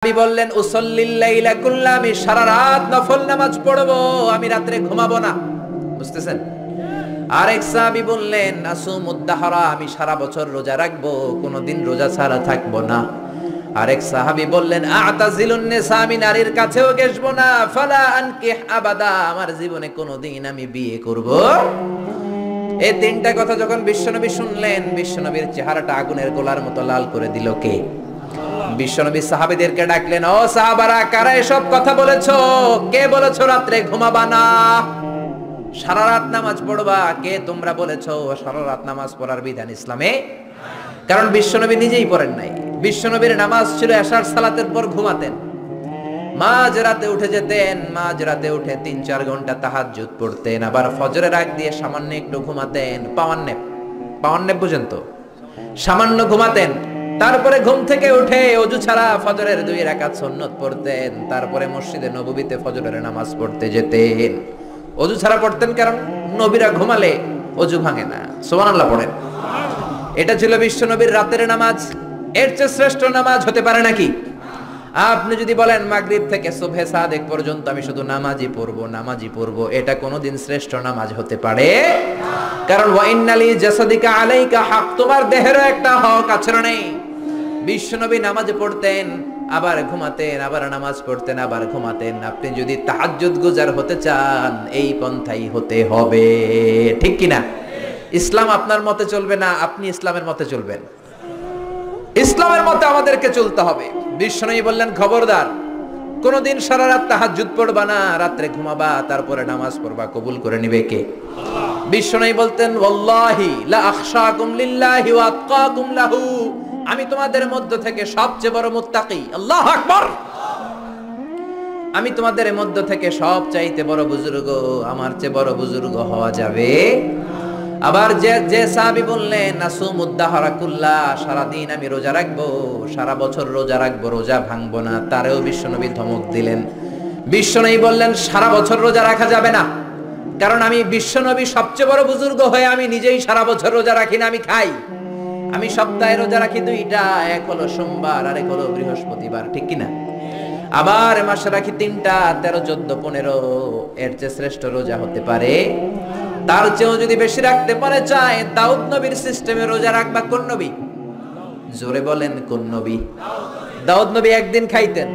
নবী বললেন উসাল্লিল লাইলা কুল্লা, আমি সারা রাত নফল নামাজ পড়বো, আমি রাতে ঘুমাবো না। বুঝতেছেন? আরেক সাহাবী বললেন আসুমুদ দাহরা, আমি সারা বছর রোজা রাখবো, কোনোদিন রোজা ছাড়া থাকবো না। আরেক সাহাবী বললেন আতাজিলুন নিসা, আমি নারীর কাছেও ঘেসবো না, ফালা আনকিহ আবাদা, আমার জীবনে কোনোদিন আমি বিয়ে করব। এই তিনটা কথা যখন বিশ্বনবী শুনলেন, বিশ্বনবীর চেহারাটা আগুনের গোলার মতো লাল করে দিল কে? বিশ্বনবী সাহাবীদেরকে ডাকলেন, ও সাহাবারা, কারা এসব কথা বলেছো? কে বলেছো রাত্রে ঘুমাবা না, সারা রাত নামাজ পড়বা? কে তোমরা বলেছো সারা রাত নামাজ পড়ার বিধান ইসলামে? কারণ বিশ্বনবী নিজেই পড়েন নাই। বিশ্বনবীর নামাজ ছিল এশার সালাতের পর ঘুমাতেন, মাঝ রাতে উঠে যেতেন, মাঝ রাতে উঠে ৩-৪ ঘন্টা তাহাজ্জুদ পড়তেন, আবার ফজরের আগ দিয়ে সামান্য একটু ঘুমাতেন, পাওয়ার নেপ বুঝেন তো, সামান্য ঘুমাতেন। তারপরে ঘুম থেকে উঠে ওযু ছাড়া ফজরের 2 রাকাত সুন্নত পড়তেন, তারপরে মসজিদে নববীতে ফজরের নামাজ পড়তে যেতেন। ওযু ছাড়া পড়তেন কারণ নবীরা ঘুমালে ওযু ভাঙে না। সুবহানাল্লাহ পড়েন। এটা ছিল বিশ্বনবীর রাতের নামাজ। এর চেয়ে শ্রেষ্ঠ নামাজ হতে পারে নাকি? আপনি যদি বলেন মাগরিব থেকে সুবহে সাদেক পর্যন্ত আমি শুধু নামাজই পড়বো, এটা কোনোদিন শ্রেষ্ঠ নামাজ হতে পারে? কারণ ওয়া ইন্নালি জাসাদিকা আলাইকা হক, তোমার দেহেরও একটা হক আছে না নেই? বিশ্বনবী নামাজ পড়তেন, আবার ঘুমাতেন, আবার নামাজ পড়তেন, আবার ঘুমাতেন। আপনি যদি তাহাজ্জুদ গুজার হতে চান, এই পন্থাই হতে হবে, ঠিক কিনা? ইসলাম আপনার মতে চলবে না, আপনি ইসলামের মতে চলবেন। ইসলামের মতে আমাদেরকে চলতে হবে। বিশ্বনবী বললেন খবরদার, কোনদিন সারা রাত তাহাজ্জুদ পড়বা না, রাত্রে ঘুমাবা, তারপরে নামাজ পড়বা, কবুল করে নিবে কে? বিশ্বনবী বলতেন ওয়াল্লাহি লা আখশাকুম লিল্লাহি ওয়া আতকাকুম লাহু, আমি তোমাদের মধ্য থেকে সবচেয়ে বড় মুত্তাকি, আল্লাহু আকবার, আমি তোমাদের মধ্য থেকে সবচাইতে বড় বুজুর্গ, আমার চেয়ে বড় বুজুর্গ হওয়া যাবে? আবার যে সাহাবী বললেন নাসুমুদ দাহরা কুল্লা, সারা দিন আমি রোজা রাখবো, সারা বছর রোজা রাখবো, রোজা ভাঙবো না, তারেও বিশ্বনবী ধমক দিলেন। বিশ্বনবী বললেন সারা বছর রোজা রাখা যাবে না, কারণ আমি বিশ্বনবী সবচেয়ে বড় বুজুর্গ হয়ে আমি নিজেই সারা বছর রোজা রাখি না, আমি খাই। আমি সপ্তাহে রোজা রাখি 2টা, এক হলো সোমবার আর এক হলো বৃহস্পতিবার, ঠিক কিনা? আবার মাসে রাখি 3টা, 13, 14, 15। এর চেয়ে শ্রেষ্ঠ রোজা হতে পারে? তার চেয়েও যদি বেশি রাখতে পারে চায়, দাউদ নবীর সিস্টেমে রোজা রাখবা কোন নবী? জোরে বলেন কোন নবী? দাউদ নবী একদিন খাইতেন,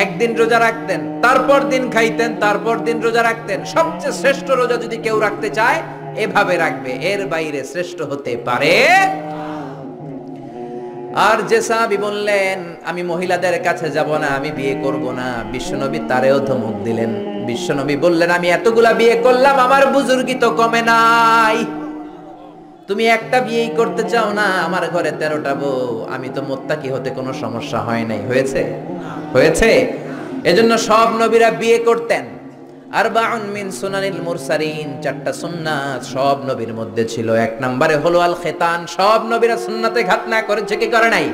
একদিন রোজা রাখতেন, তারপর দিন খাইতেন, তারপর দিন রোজা রাখতেন। সবচেয়ে শ্রেষ্ঠ রোজা যদি কেউ রাখতে চায় এভাবে রাখবে, এর বাইরে শ্রেষ্ঠ হতে পারে? আর যে সাহাবী বললেন আমি মহিলাদের কাছে যাব না, আমি বিয়ে করব না, বিশ্বনবী তারেও ধমক দিলেন। বিশ্বনবী বললেন আমি এতগুলা বিয়ে করলাম, আমার বুজুর্গি তো কমে নাই, তুমি একটা বিয়েই করতে চাও না, আমার ঘরে 13টা বউ, আমি তো মুত্তাকি হতে কোনো সমস্যা হয় নাই, হয়েছে? হয়েছে। এজন্য সব নবীরা বিয়ে করতেন। আরবাউন মিন সুনানিল মুরসালিন, 4টা সুন্নাত সব নবীর মধ্যে ছিল। 1 নম্বরে হলো আল খিতান, সব নবীরা সুন্নাতে ঘাত না করেছে কি করে নাই?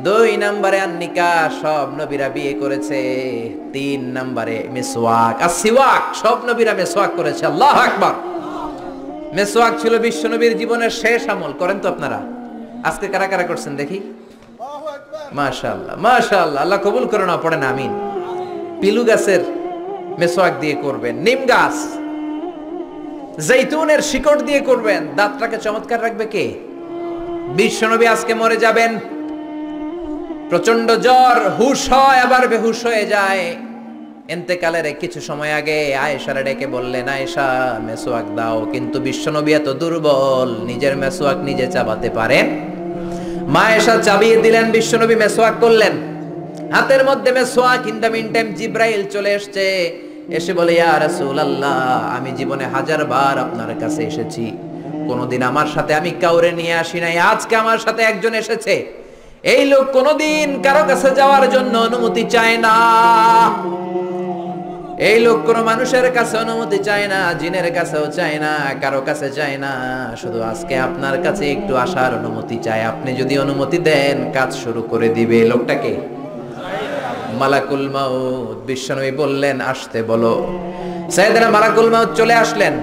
2 নম্বরে আন নিকাহ, সব নবীরা বিয়ে করেছে। 3 নম্বরে মিসওয়াক, আসিওয়াক, সব নবীরা মিসওয়াক করেছে। আল্লাহু আকবার। মিসওয়াক ছিল বিশ্বনবীর জীবনের শেষ আমল। করেন তো আপনারা? আজকে কারা কারা করছেন দেখি? আল্লাহু আকবার, মাশাআল্লাহ মাশাআল্লাহ, আল্লাহ কবুল করুন। পড়েন আমিন। পিলু গাছের মেসওয়াক দিয়ে করবেন, নিম গাছ, জৈতুনের শিকড় দিয়ে করবেন, দাঁতটাকে চমৎকার রাখবে কে? বিশ্বনবী আজকে মরে যাবেন, প্রচন্ড জ্বর, হুশ হয় আবার বেহুশ হয়ে যায়। ইন্তেকালের কিছু সময় আগে আয়েশারে ডেকে বললেন আয়েশা মেসওয়াক দাও, কিন্তু বিশ্বনবী এত দুর্বল, নিজের মেসওয়াক নিজে চাবাতে পারেন? মা আয়েশা চাবিয়ে দিলেন, বিশ্বনবী মেসওয়াক করলেন, হাতের মধ্যে মেসওয়াক। ইন দ্য মিন টাইম জিব্রাইল চলে এসেছে, এসে বলে ইয়া রাসূলুল্লাহ, আমি জীবনে 1000 বার আপনার কাছে এসেছি, কোনদিন আমার সাথে আমি কাউরে নিয়ে আসি নাই, আজকে আমার সাথে একজন এসেছে। এই লোক কোনদিন কারো কাছে যাওয়ার জন্য অনুমতি চায় না, এই লোক কোনো মানুষের কাছে অনুমতি চায় না, জিনের কাছেও চায় না, কারো কাছে চায় না, শুধু আজকে আপনার কাছে একটু আসার অনুমতি চায়। আপনি যদি অনুমতি দেন কাজ শুরু করে দিবে। লোকটাকে মালাকুল মাউত। বিশ্বনবী বললেন আসতে বলো। সাইয়েদনা মালাকুল মাউত চলে আসলেন,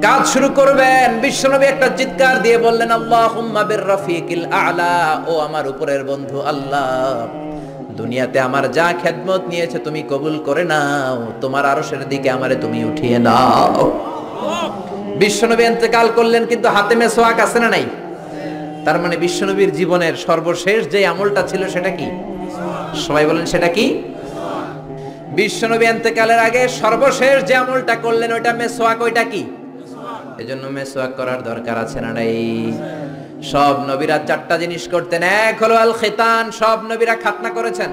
কাজ শুরু করবেন। বিশ্বনবী একটা চিৎকার দিয়ে বললেন আল্লাহুম্মা বির রাফিকিল আ'লা, ও আমার উপরের বন্ধু আল্লাহ, দুনিয়াতে আমার যা খেদমত নিয়েছে তুমি কবুল করে নাও, তোমার আরশের দিকে আমারে তুমি উঠিয়ে নাও। বিশ্বনবী ইন্তেকাল করলেন, কিন্তু হাতে মেসওয়াক আছে না নাই? তার মানে বিশ্বনবীর জীবনের সর্বশেষ যে আমলটা ছিল সেটা কি? সবাই বলেন সেটা কি? বিশ্বনবী ইন্তেকালের আগে সর্বশেষ যে আমলটা করলেন ওইটা মেসওয়াক। ওইটা কি? এজন্য মেসওয়াক করার দরকার আছে না নাই? সব নবীরা চারটা জিনিস করতেন। এক হলো আল খিতান, সব নবীরা খাতনা করেছেন।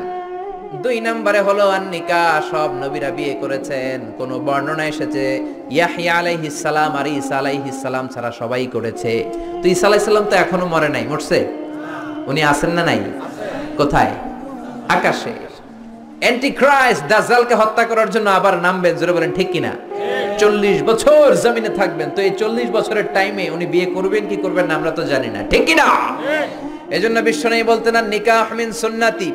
দুই নম্বরে হলো আন নিকাহ, সব নবীরা বিয়ে করেছেন। কোন বর্ণনা এসেছে ইয়াহইয়া আলাইহিস সালাম আর ঈসা আলাইহিস সালাম ছাড়া সবাই করেছে। তো ঈসা আলাইহিস সালাম তো এখনো মরে নাই, মরছে? উনি আছেন না নাই? কোথায়? আকাশে। অ্যান্টিক্রাইস্ট দাজ্জালকে হত্যা করার জন্য আবার নামবেন, জোরে বলেন ঠিক কিনা? 40 বছর জমিনে থাকবেন। তো এই 40 বছরের টাইমে উনি বিয়ে করবেন কি করবেন না আমরা তো জানি না, ঠিক কিনা? এজন্য বিশ্বনবী বলতেন না নিকাহ মিন সুন্নতি,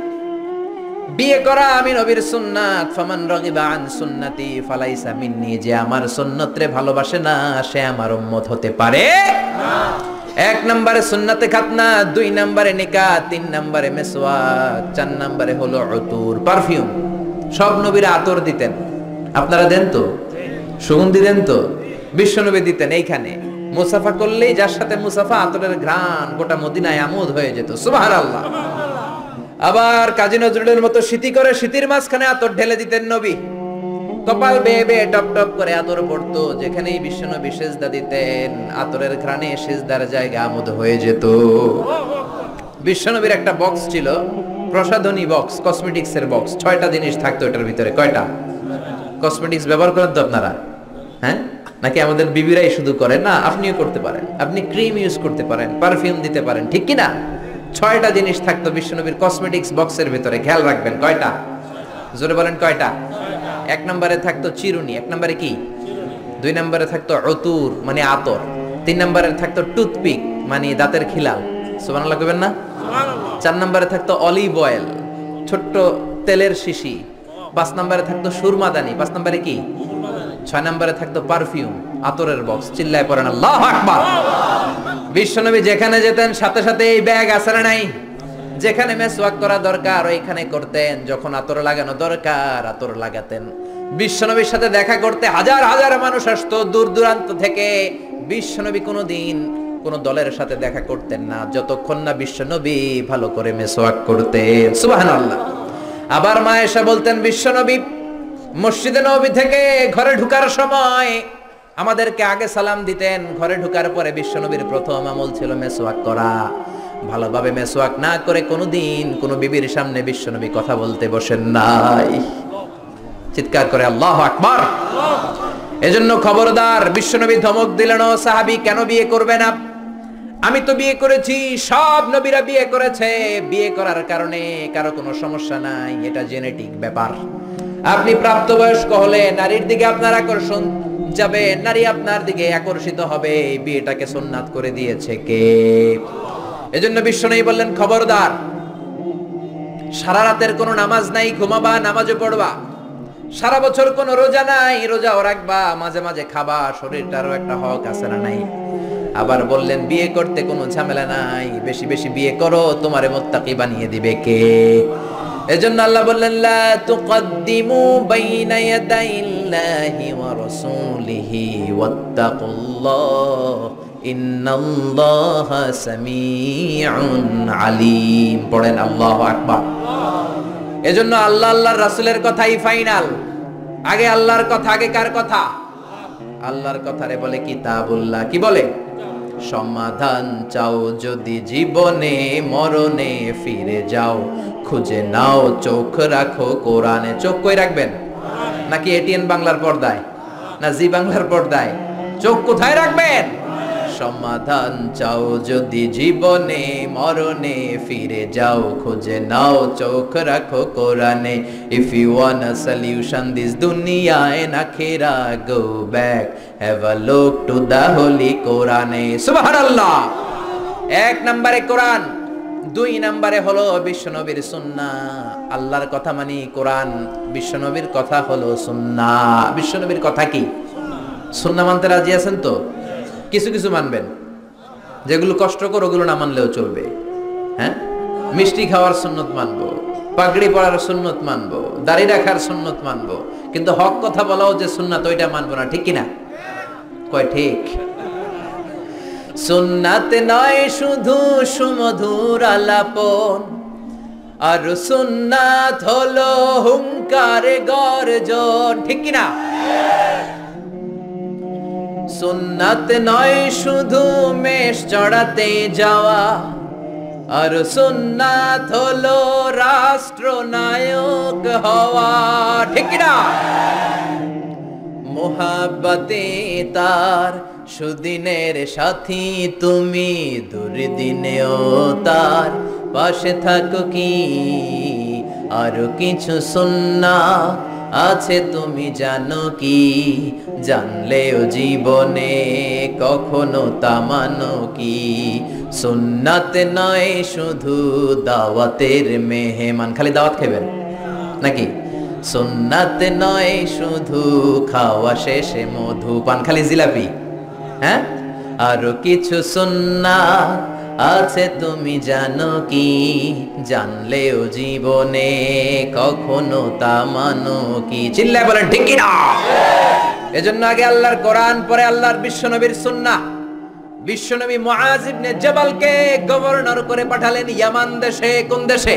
বিয়ে করা আমি নবীর সুন্নাত। ফামান রাগিবা আন সুন্নতি ফালাইসা মিন্নি, যে আমার সুন্নতরে ভালোবাসে না সে আমার উম্মত হতে পারে না। এক নম্বরে সুন্নতে খাতনা, দুই নম্বরে নিকাহ, তিন নম্বরে মেসওয়াক, চার নম্বরে হলো উতুর, পারফিউম। সব নবীরা আতর দিতেন, আপনারা দেন তো? সুগন্ধি দেন তো? বিশ্বনবী দিতেন। এইখানে মুসাফা করলেই যার সাথে মুসাফা আতরের ঘ্রাণ গোটা মদিনায় আমোদ হয়ে যেত, সুবহানাল্লাহ। আবার কাজী নজরুলের মতো স্মৃতি করে স্মৃতির মাঝখানে আতর ঢেলে দিতেন নবী। কপাল বেয়ে বেয়ে টপ টপ করে আতর পড়তো, যেখানেই বিশ্বনবী সেজদা দিতেন আতরের ঘ্রাণে সেজদার জায়গা আমোদ হয়ে যেত। বিশ্বনবীর একটা বক্স ছিল, প্রসাধনী বক্স, কসমেটিক্স এর বক্স। 6টা জিনিস থাকতো এটার ভিতরে। কয়টা? কসমেটিক্স ব্যবহার করেন তো আপনারা? হ্যাঁ, নাকি আমাদের বিবিরাই শুধু করেন? না, আপনিও করতে পারেন। আপনি ক্রিম ইউজ করতে পারেন, পারফিউম দিতে পারেন, ঠিক কি না? 6টা জিনিস থাকতো বিশ্বনবীর কসমেটিক্স বক্সের ভিতরে। খেয়াল রাখবেন কয়টা? জোরে বলেন কয়টা? এক নম্বরে থাকতো চিরুনি। এক নম্বরে কি? দুই নম্বরে থাকতো উতুর মানে আতর। তিন নম্বরে থাকতো টুথপিক মানে দাঁতের খিলাল, সুবহানাল্লাহ কইবেন না? চার নম্বরে থাকতো অলিভ অয়েল, ছোট্ট তেলের শিশি। 5 নম্বরে থাকতো সুরমাদানি। 5 নম্বরে কি? 6 নম্বরে থাকতো পারফিউম, আতরের বক্স। চিল্লায় পড়েন আল্লাহু আকবার। বিশ্বনবী যেখানে যেতেন সাথে সাথে এই ব্যাগ আছে না নাই? যেখানে মেসওয়াক করা দরকার ওইখানে করতেন, যখন আতর লাগানো দরকার আতর লাগাতেন। বিশ্বনবীর সাথে দেখা করতে হাজার হাজার মানুষ আসতো দূর দূরান্ত থেকে। বিশ্বনবী কোনোদিন কোন দলের সাথে দেখা করতেন না যতক্ষণ না বিশ্বনবী ভালো করে মেসওয়াক করতেন, সুবহানাল্লাহ। আবার মা এসে বলতেন বিশ্বনবী মসজিদে নববী থেকে ঘরে ঢোকার সময় আমাদেরকে আগে সালাম দিতেন। ঘরে ঢোকার পরে বিশ্বনবীর প্রথম আমল ছিল মেসওয়াক করা। ভালোভাবে মেসওয়াক না করে কোনোদিন কোনো বিবির সামনে বিশ্বনবী কথা বলতে বসেন নাই। চিৎকার করে আল্লাহু আকবার। এজন্য খবরদার, বিশ্বনবী ধমক দিলেন, ও সাহাবী কেন বিয়ে করবে না? আমি তো বিয়ে করেছি, সব নবীরা বিয়ে করেছে। বিয়ে করার কারণে কারো কোনো সমস্যা নাই, এটা জেনেটিক ব্যাপার। আপনি প্রাপ্তবয়স্ক হলে নারীর দিকে আপনার আকর্ষণ যাবে, নারী আপনার দিকে আকর্ষিত হবে। বিয়েটাকে সুন্নাত করে দিয়েছে কে? এজন্য বিশ্বনবী বললেন খবরদার, সারা রাতের কোনো নামাজ নাই, ঘুমাবা, নামাজও পড়বা। সারা বছর কোনো রোজা নাই, রোজাও রাখবা, মাঝে মাঝে খাবা, শরীরটারও একটা হক আছে না নাই? আবার বললেন বিয়ে করতে কোনো ঝামেলা নাই, বেশি বেশি বিয়ে করো, তোমারে মুত্তাকি বানিয়ে দিবে কে? এজন্য আল্লাহ বললেন লা তুকদ্দিমু বাইনা ইয়াদাইল্লাহি ওয়া রাসূলিহি ওয়াত্তাকুল্লাহ ইন্নাল্লাহা সামিউন আলীম। পড়েন আল্লাহু আকবার। এজন্য আল্লাহ আল্লাহর রাসূলের কথাই ফাইনাল। আগে আল্লাহর কথা, আগে কার কথা? আল্লাহর কথারে বলে কিতাবুল্লাহ। কি বলে? সমাধান চাও যদি জীবনে, মরণে ফিরে যাও, খুঁজে নাও চোখ রাখো কোরআনে। চোখ কই রাখবেন? নাকি এটিএন বাংলার পর্দায়, না জি বাংলার পর্দায়? চোখ কোথায় রাখবেন? সমাধান চাও যদি জীবনে, মরণে ফিরে যাও, খুঁজে নাও চোখ রাখো কোরআনে। If you want a solution this দুনিয়া এন্ড আখিরা, go back have a look to the holy কোরআনে। সুবহানাল্লাহ। এক নম্বরে কোরআন, দুই নম্বরে হলো বিশ্বনবীর সুন্নাহ। আল্লাহর কথা মানি কোরআন, বিশ্বনবীর কথা হলো সুন্নাহ। বিশ্বনবীর কথা কি? সুন্নাহ মানতে রাজি আছেন তো? কিছু কিছু মানবেন, যেগুলো কষ্টকর ওগুলো না মানলেও চলবে। হ্যাঁ, মিষ্টি খাওয়ার সুন্নত মানবো, পাগড়ি পরার সুন্নত মানবো, দাড়ি রাখার সুন্নত মানবো, কিন্তু হক কথা বলাও যে সুন্নাত ওইটা মানবো না, ঠিক কিনা? কয় ঠিক? সুন্নাত নয় শুধু সুমধুর আলাপন, আর সুন্নাত হলো হুঙ্কারে গর্জন, ঠিক কিনা? সুন্নাত নয় শুধু মেষ চড়াতে যাওয়া, আর সুন্নাত হলো রাষ্ট্রনায়ক হওয়া, ঠিক কিনা? মোহাব্বতে তার সুদিনের সাথী তুমি, দুর্দিনেও তার পাশে থাকো কি? আরো কিছু সুন্নাত আছে তুমি জানো কি? জানলেও জীবনে কখনো তা মানো কি? সুন্নাত নয় শুধু দাওয়াতের মেহমান, খালি দাওয়াত খাবেন নাকি? সুন্নাত নয় শুধু খাওয়া শেষে মধু পান, খালি জিলাপি, হ্যাঁ? আরো কিছু সুন্নাত আছে তুমি জানো কি? জানলেও জীবনে কখনো তা মানো কি? চিল্লায় বলেন ঠিক কিনা? এজন্য আগে আল্লাহর কোরআন, পরে আল্লাহর বিশ্বনবীর সুন্নাহ। বিশ্বনবী মুআজ ইবনে জাবালকে গভর্নর করে পাঠালেন ইয়ামান দেশে। কোন দেশে?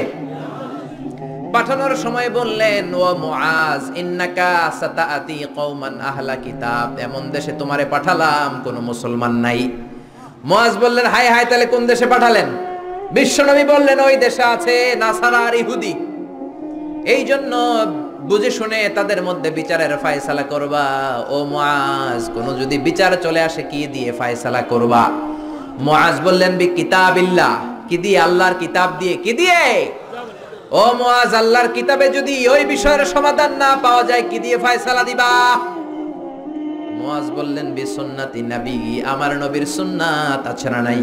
পাঠানোর সময় বললেন, ও মুআজ, ইন্নাকা সাতাআতি কওমান আহলা কিতাব, এমন দেশে তোমারে পাঠালাম কোনো মুসলমান নাই। মুআজ বললেন, হায় হায়, তাহলে কোন দেশে পাঠালেন? বিশ্বনবী বললেন, ওই দেশে আছে নাসারা আর ইহুদি, এই জন্য বুঝে শুনে তাদের মধ্যে বিচারের ফয়সালা করবা। ও মুআজ, কোন যদি বিচার চলে আসে কি দিয়ে ফয়সালা করবা? মুআজ বললেন, বি কিতাবিল্লাহ, কি দিয়ে? আল্লাহর কিতাব দিয়ে। কি দিয়ে? ও মুআজ, আল্লাহর কিতাবে যদি ওই বিষয়ের সমাধান না পাওয়া যায় কি দিয়ে ফয়সালা দিবা? মুআজ বললেন, বি সুন্নাতি নবী, আমার নবীর সুন্নাত আছে না নাই?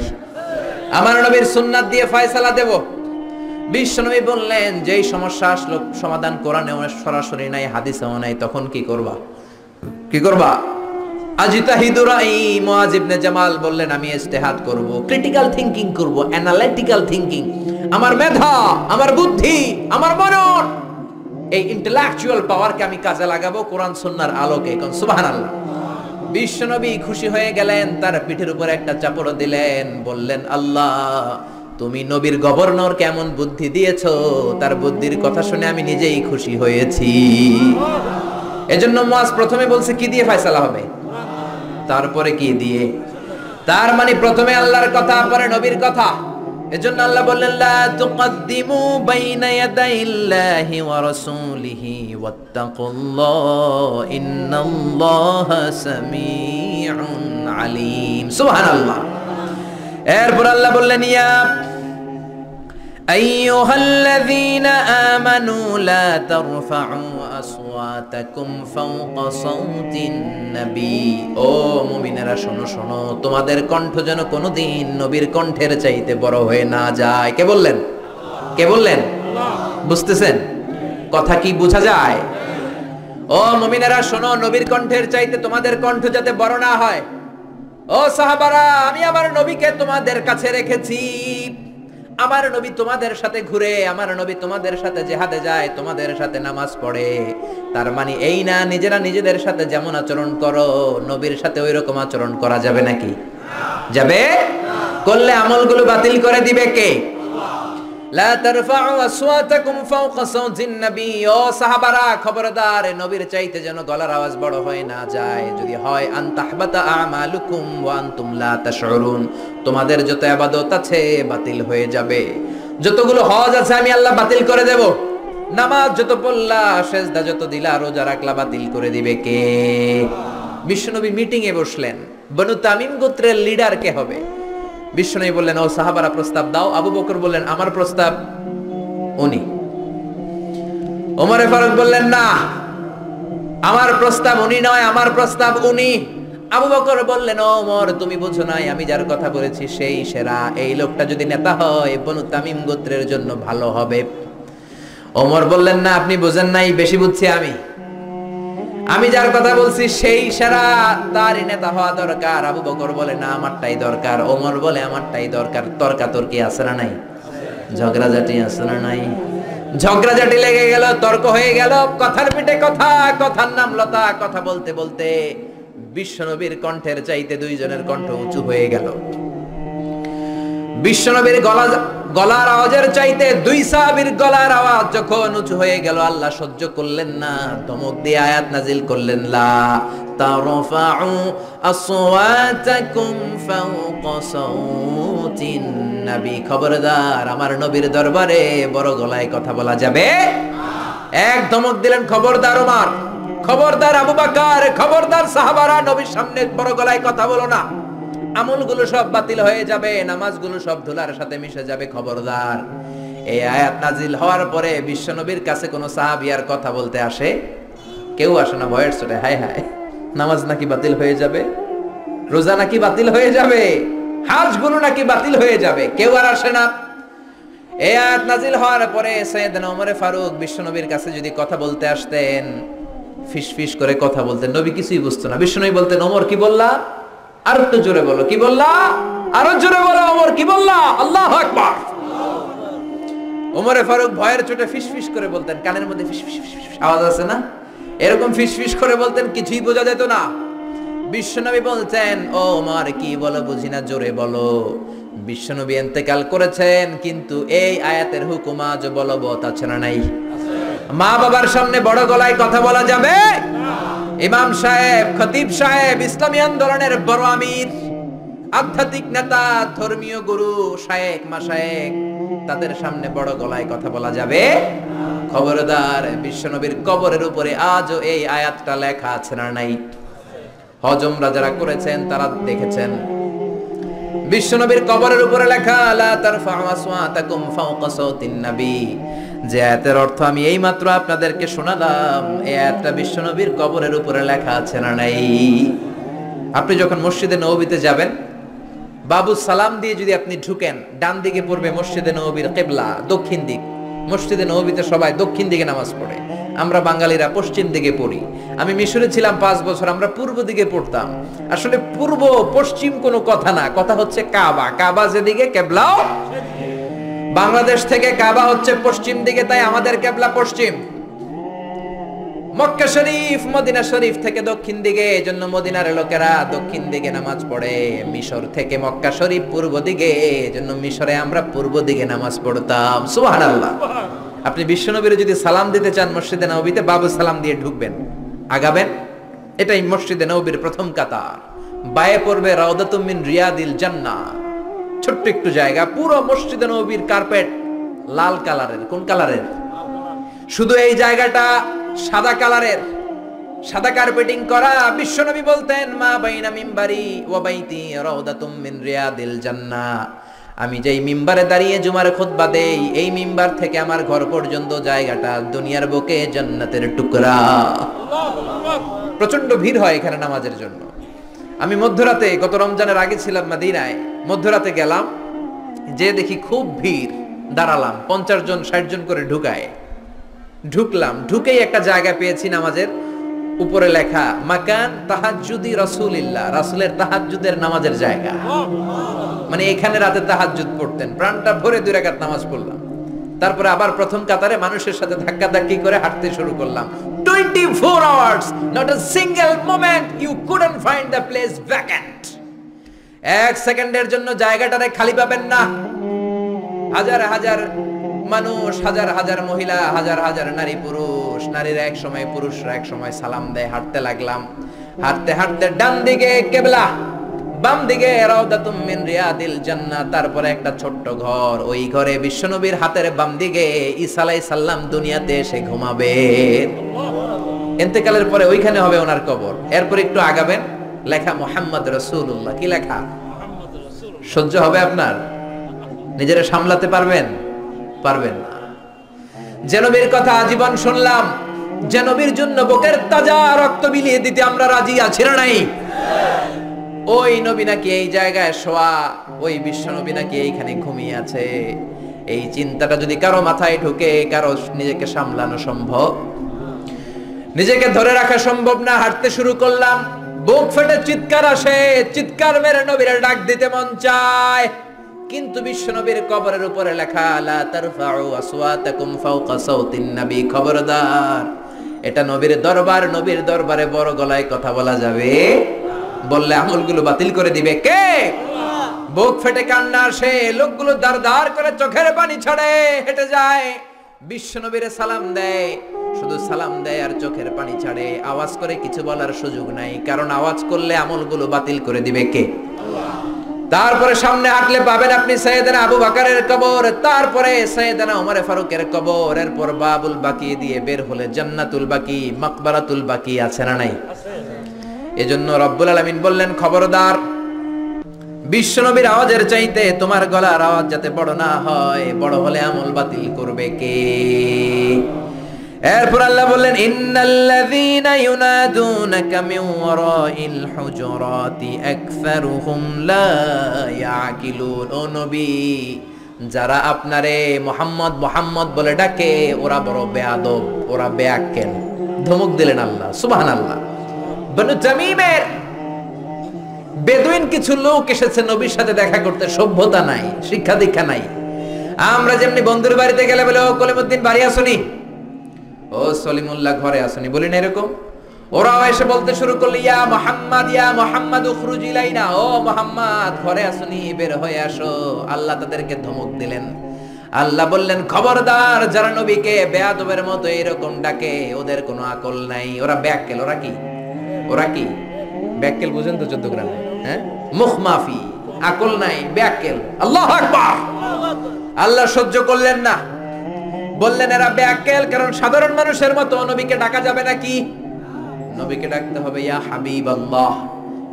আমার নবীর সুন্নাত দিয়ে ফয়সালা দেব। বিশ্বনবী বললেন, যেই সমস্যা আসলো সমাধান কোরআনেও সরাসরি নাই, হাদিসেও নাই, তখন কি করবা? কি করবা? আজিতাহিদু রাই। মুআজ ইবনে জামাল বললেন, আমি ইজতিহাদ করব, ক্রিটিক্যাল থিংকিং করব, অ্যানালিটিক্যাল থিংকিং, আমার মেধা, আমার বুদ্ধি, আমার মনন, এই ইন্টেলেকচুয়াল পাওয়ারকে আমি কাজে লাগাবো কোরআন সুন্নাহর আলোকে। কোন সুবহানাল্লাহ। বিশ্বনবী খুশি হয়ে গেলেন, তার পিঠের উপরে একটা চাপড় দিলেন, বললেন, আল্লাহ, তুমি নবীর গভর্নর কেমন বুদ্ধি দিয়েছো, তার বুদ্ধির কথা শুনে আমি নিজেই খুশি হয়েছি। এজন্য মুআজ প্রথমে বলছে কি দিয়ে ফয়সালা হবে, তারপরে কি দিয়ে। তার মানে প্রথমে আল্লাহর কথা, পরে নবীর কথা। এজন্য আল্লাহ বললেন, লা তুকদ্দিমু বাইনা ইয়াদাইল্লাহি ওয়া রাসূলিহি ওয়াত্তাকুল্লাহ ইন্নাল্লাহা সামিউন আলীম। সুবহানাল্লাহ। এরপর আল্লাহ বললেন, ইয়া আইয়ুহাল্লাযীনা আমানু লা তারফাউ আসওয়াতাকুম ফাওকা সাওতিন নবী, ও মুমিনেরা শোনো শোনো, তোমাদের কণ্ঠ যেন কোনোদিন নবীর কণ্ঠের চাইতে বড় হয়ে না যায়। কে বললেন? কে বললেন? বুঝতেছেন কথা? কি বোঝা যায়? ও মুমিনেরা শোনো, নবীর কণ্ঠের চাইতে তোমাদের কণ্ঠ যাতে বড় না হয়। ও সাহাবারা, আমি আমার নবীকে তোমাদের কাছে রেখেছি, আমার নবী তোমাদের সাথে ঘুরে, আমার নবী তোমাদের সাথে জিহাদে যায়, তোমাদের সাথে নামাজ পড়ে। তার মানে এই না নিজেরা নিজেদের সাথে যেমন আচরণ করো, নবীর সাথে ওই রকম আচরণ করা যাবে নাকি? যাবে? করলে আমলগুলো বাতিল করে দিবে কে? লা তারফাউ আসওয়াতাকুম ফাওকা সাওতিন নবী, ও সাহাবারা খবরদার, নবীর চাইতে যেন গলার আওয়াজ বড় হয়ে না যায়। যদি হয়, আন তাহবাতা আমালুকুম ওয়া আনতুম লা তাশউরুন, তোমাদের যত ইবাদত আছে বাতিল হয়ে যাবে, যতগুলো হজ আছে আমি আল্লাহ বাতিল করে দেব, নামাজ যত পড়লা, সেজদা যত দিলা, রোজা রাখলা, বাতিল করে দিবে কে? বিশ্বনবী মিটিং এ বসলেন, বনু তামিম গোত্রের লিডার কে হবে? বিশ্বনবী বললেন, ও সাহাবারা প্রস্তাব দাও। আবু বকর বললেন, আমার প্রস্তাব উনি। ওমরে ফারুক বললেন, না, আমার প্রস্তাব উনি নয়, আমার প্রস্তাব উনি। আবু বকর বললেন, ও ওমর, তুমি বুঝো নাই, আমি যার কথা বলেছি সেই সেরা, এই লোকটা যদি নেতা হয় বনু তামিম গোত্রের জন্য ভালো হবে। ওমর বললেন, না, আপনি বুঝেন নাই, বেশি বুঝছি আমি যার কথা বলছি সেই সেরা, তারই নেতা হওয়া দরকার। আবু বকর বলে, না, আমারটাই দরকার। ওমর বলে, আমারটাই দরকার। তর্কাতর্কি আছে না নাই? ঝগড়াঝাটি আছে না নাই? ঝগড়াঝাটি লেগে গেল, তর্ক হয়ে গেল, কথার পিঠে কথা, কথার নাম লতা। কথা বলতে বলতে বিশ্বনবীর কণ্ঠের চাইতে দুইজনের কণ্ঠ উঁচু হয়ে গেল। বিশ্বনবীর গলার আওয়াজের চাইতে দুই সাহাবীর গলার আওয়াজ যখন উঁচু হয়ে গেল, আল্লাহ সহ্য করলেন না, ধমক দিয়ে আয়াত নাজিল করলেন, লা তারফাউ আসওয়াতাকুম ফাওকা সাউতিন নবী। খবরদার, আমার নবীর দরবারে বড় গলায় কথা বলা যাবে না। এক ধমক দিলেন, খবরদার ওমর, খবরদার আবু বকর, খবরদার সাহাবারা, নবীর সামনে বড় গলায় কথা বলো না, আমলগুলো সব বাতিল হয়ে যাবে, নামাজগুলো সব ধুলার সাথে মিশে যাবে, খবরদার। এই আয়াত নাজিল হওয়ার পরে বিশ্বনবীর কাছে কোনো সাহাবী আর কথা বলতে আসে? কেউ আসে না, ভয়ের চোটে, হায় হায়, নামাজ নাকি বাতিল হয়ে যাবে, রোজা নাকি বাতিল হয়ে যাবে, হাজগুলো নাকি বাতিল হয়ে যাবে, কেউ আর আসে না। এই আয়াত নাজিল হওয়ার পরে সাইয়েদনা ওমর ফারুক বিশ্বনবীর কাছে যদি কথা বলতে আসতেন, ফিসফিস করে কথা বলতেন, নবী কিছুই বুঝতো না। বিশ্বনবী বলতেন, ওমর কি বললা? আর একটু জোরে বলো, কি বললা? আরো জোরে বলো, ওমর কি বললা? আল্লাহু আকবার। ওমর ফারুক ভয়ের চোটে ফিসফিস করে বলতেন, কানের মধ্যে ফিসফিস আওয়াজ আছে না, এরকম ফিসফিস করে বলতেন, কিছুই বোঝা যেত না। বিশ্বনবী বলতেন, ও ওমর কি বলো বুঝি না, জোরে বলো। বিশ্বনবী ইন্তেকাল করেছেন, কিন্তু এই আয়াতের হুকুম আজ বলবৎ আছে না নাই? মা বাবার সামনে বড় গলায় কথা বলা যাবে? ইমাম সাহেব, খতিব সাহেব, ইসলামী আন্দোলনের বড় আমির, আধ্যাত্মিক নেতা, ধর্মীয় গুরু, শায়েখ, মাশায়েখ, তাদের সামনে বড় গলায় কথা বলা যাবে? খবরদার, বিশ্বনবীর কবরের উপরে আজও এই আয়াতটা লেখা আছে না নাই? হজমরা যারা করেছেন তারা দেখেছেন, বিশ্বনবীর কবরের উপরে লেখা, লা তারফাউ আসওয়াতাকুম ফাওকা সাওতিন নবী। যে আয়াতের অর্থ আমি এইমাত্র আপনাদেরকে শোনালাম, এই আয়াতটা বিশ্বনবীর কবরের উপরে লেখা আছে না নাই? আপনি যখন মসজিদে নববীতে যাবেন, বাবু সালাম দিয়ে যদি আপনি ঢুকেন, ডান দিকে পড়বে মসজিদে নববীর কিবলা, দক্ষিণ দিক। মসজিদে নববীতে সবাই দক্ষিণ দিকে নামাজ পড়ে, আমরা বাঙালিরা পশ্চিম দিকে পড়ি। আমি মিশরে ছিলাম 5 বছর, আমরা পূর্ব দিকে পড়তাম। আসলে পূর্ব পশ্চিম কোনো কথা না, কথা হচ্ছে কাবা, কাবা যেদিকে কিবলাও। বাংলাদেশ থেকে কাবা হচ্ছে পশ্চিম দিকে, তাই আমাদের কিবলা পশ্চিম। মক্কা শরীফ, মদিনা শরীফ থেকে দক্ষিণ দিকে, এজন্য মদিনার লোকেরা দক্ষিণ দিকে নামাজ পড়ে। মিশর থেকে মক্কা শরীফ পূর্ব দিকে, এজন্য মিশরে আমরা পূর্ব দিকে নামাজ পড়তাম। সুবহানাল্লাহ। আপনি বিশ্বনবীর যদি সালাম দিতে চান মসজিদে নববীতে, বাবু সালাম দিয়ে ঢুকবেন, আগাবেন, এটাই মসজিদে নববীর প্রথম কাতার। বায়ে পড়বে রাউদাতুম মিন রিয়াদিল জান্নাহ, ছোট্ট একটু জায়গা। পুরো মসজিদে নববীর কার্পেট লাল কালারের। কোন কালারের? শুধু এই জায়গাটা সাদা কালারের, সাদা কার্পেটিং করা। বিশ্বনবী বলতেন, মা বাইনা মিম্বারি ওয়া বাইতি রাউদাতুম মিন রিয়াদিল জান্নাহ। আমি যেই মিম্বারে দাঁড়িয়ে জুমার খুতবা দেই, এই মিম্বার থেকে আমার ঘর পর্যন্ত জায়গাটা দুনিয়ার বুকে জান্নাতের টুকরা। প্রচন্ড ভিড় হয় এখানে নামাজের জন্য। আমি মধ্যরাতে, গত রমজানের আগে ছিলাম মদিনায়, মধ্যরাতে গেলাম, যে দেখি খুব ভিড়, দাঁড়ালাম, 50 জন 60 জন করে ঢুকায়। ঢুকলাম, ঢুকেই একটা জায়গা পেয়েছি নামাজের, উপরে লেখা মাকান তাহাজ্জুদি রাসূলিল্লাহ, রাসূলের তাহাজ্জুদের নামাজের জায়গা। মানে এখানে রাতে তাহাজ্জুদ পড়তেন। প্রাণটা ভরে 2 রাকাত নামাজ পড়লাম। তারপরে আবার প্রথম কাতারে মানুষের সাথে ধাক্কাধাক্কি করে হাঁটতে শুরু করলাম। 24 hours, not a single moment you couldn't find the place vacant. 1 সেকেন্ডের জন্য জায়গাটারে খালি পাবেন না। হাজার হাজার মানুষ, হাজার হাজার মহিলা, হাজার হাজার নারী পুরুষ, নারীরা এক সময়, পুরুষরা এক সময় সালাম দেয়। হাঁটতে লাগলাম, হাঁটতে হাঁটতে ডান দিকে কিবলা, বাম দিকে রাউদাতুম মিন রিয়াদিল জান্নাহ, তারপরে একটা ছোট্ট ঘর। ওই ঘরে বিশ্বনবীর হাতের বাম দিকে ঈসা আলাইহিস সালাম দুনিয়াতে এসে ঘুমাবেন। ইন্তেকালের পরে ওইখানে হবে ওনার কবর। এরপর একটু আগাবেন, লেখা মুহাম্মদ রাসূলুল্লাহ। কি লেখা? সহ্য হবে আপনার? নিজেরা সামলাতে পারবেন? পারবেন না। যে নবীর কথা আজীবন শুনলাম, যে নবীর জন্য বুকের তাজা রক্ত বিলিয়ে দিতে আমরা রাজি আছি না নাই? ওই নবী নাকি এই জায়গায় শোয়া, ওই বিশ্ব নবী নাকি এইখানে ঘুমিয়ে আছে। এই চিন্তাটা যদি কারো মাথায় ঢুকে, কারো নিজেকে সামলানো সম্ভব? নিজেকে ধরে রাখা সম্ভব না। হাঁটতে শুরু করলাম, বুক ফেটে চিৎকার আসে, চিৎকার মেরে নবীর ডাক দিতে মন চায়। কিন্তু বিশ্বনবীর কবরের উপরে লেখা লা তারফাউ আসওয়াতাকুম ফাওকা সাউতিন নবী, খবরদার এটা নবীর দরবার, নবীর দরবারে বড় গলায় কথা বলা যাবে বললে আমলগুলো বাতিল করে দিবে কে? বুক ফেটে কান্না আসে, লোকগুলো দাঁড় দাঁড় করে চোখের পানি ছাড়ে হেঁটে যায়, বিশ্বনবীরে সালাম দেয়, শুধু সালাম দেয় আর চোখের পানি ছাড়ে, আওয়াজ করে কিছু বলার সুযোগ নাই, কারণ আওয়াজ করলে আমলগুলো বাতিল করে দিবে কে? তারপরে সামনে হাঁটলে পাবেন আপনি সাইয়েদনা আবু বকরের কবর, তারপরে সাইয়েদনা ওমর ফারুকের কবর, এরপর বাবুল বাকি দিয়ে বের হলে জান্নাতুল বাকি, মাকবারাতুল বাকি আছে না নাই? এজন্য রব্বুল আলামিন বললেন খবরদার, বিশ্বনবীর আওয়াজের চাইতে তোমার গলার আওয়াজ যাতে বড় না হয়, বড় হলে আমল বাতিল করবে কে? এরপর আল্লাহ বললেন ইন্নাল্লাযীনা ইউনাদুনাকা মিন ওয়ারাইল হুজুরাতি আকসারুহুম লা ইয়াকিলুন। ও নবী, যারা আপনারে মুহাম্মদ মুহাম্মদ বলে ডাকে ওরা বড় বেয়াদব, ওরা বেয়াক্কেল। ধমক দিলেন আল্লাহ, সুবহানাল্লাহ। বনু তামিমের বেদুইন কিছু লোক এসেছে নবীর সাথে দেখা করতে, সভ্যতা নাই, শিক্ষা দীক্ষা নাই। আমরা যেমনি বন্ধুর বাড়িতে গেলে বলে ও কলিমুদ্দিন বাড়ি আসুনি, ও সলিমুল্লাহ ঘরে আসুনি, বলি না এরকম? ওরাও এসে বলতে শুরু করলো ইয়া মুহাম্মদ উখরুজ ইলাইনা, ও মুহাম্মদ ঘরে আসুনি, বের হয়ে আসো। আল্লাহ তাদেরকে ধমক দিলেন। আল্লাহ বললেন খবরদার, যারা নবীকে বেয়াদবের মতো এরকম ডাকে ওদের কোনো আকল নাই, ওরা বেয়াক্কেল। ওরা কি? ওরা কি বেয়াক্কেল? বুঝেন তো 14 গ্রামে, হ্যাঁ, মুখ মাফি, আকল নাই, বেয়াক্কেল। আল্লাহু আকবার। আল্লাহ সহ্য করলেন না, বললেন এরা বেয়াক্কেল, কারণ সাধারণ মানুষের মতো নবীকে ডাকা যাবে নাকি? নবীকে ডাকতে হবে ইয়া হাবিবাল্লাহ,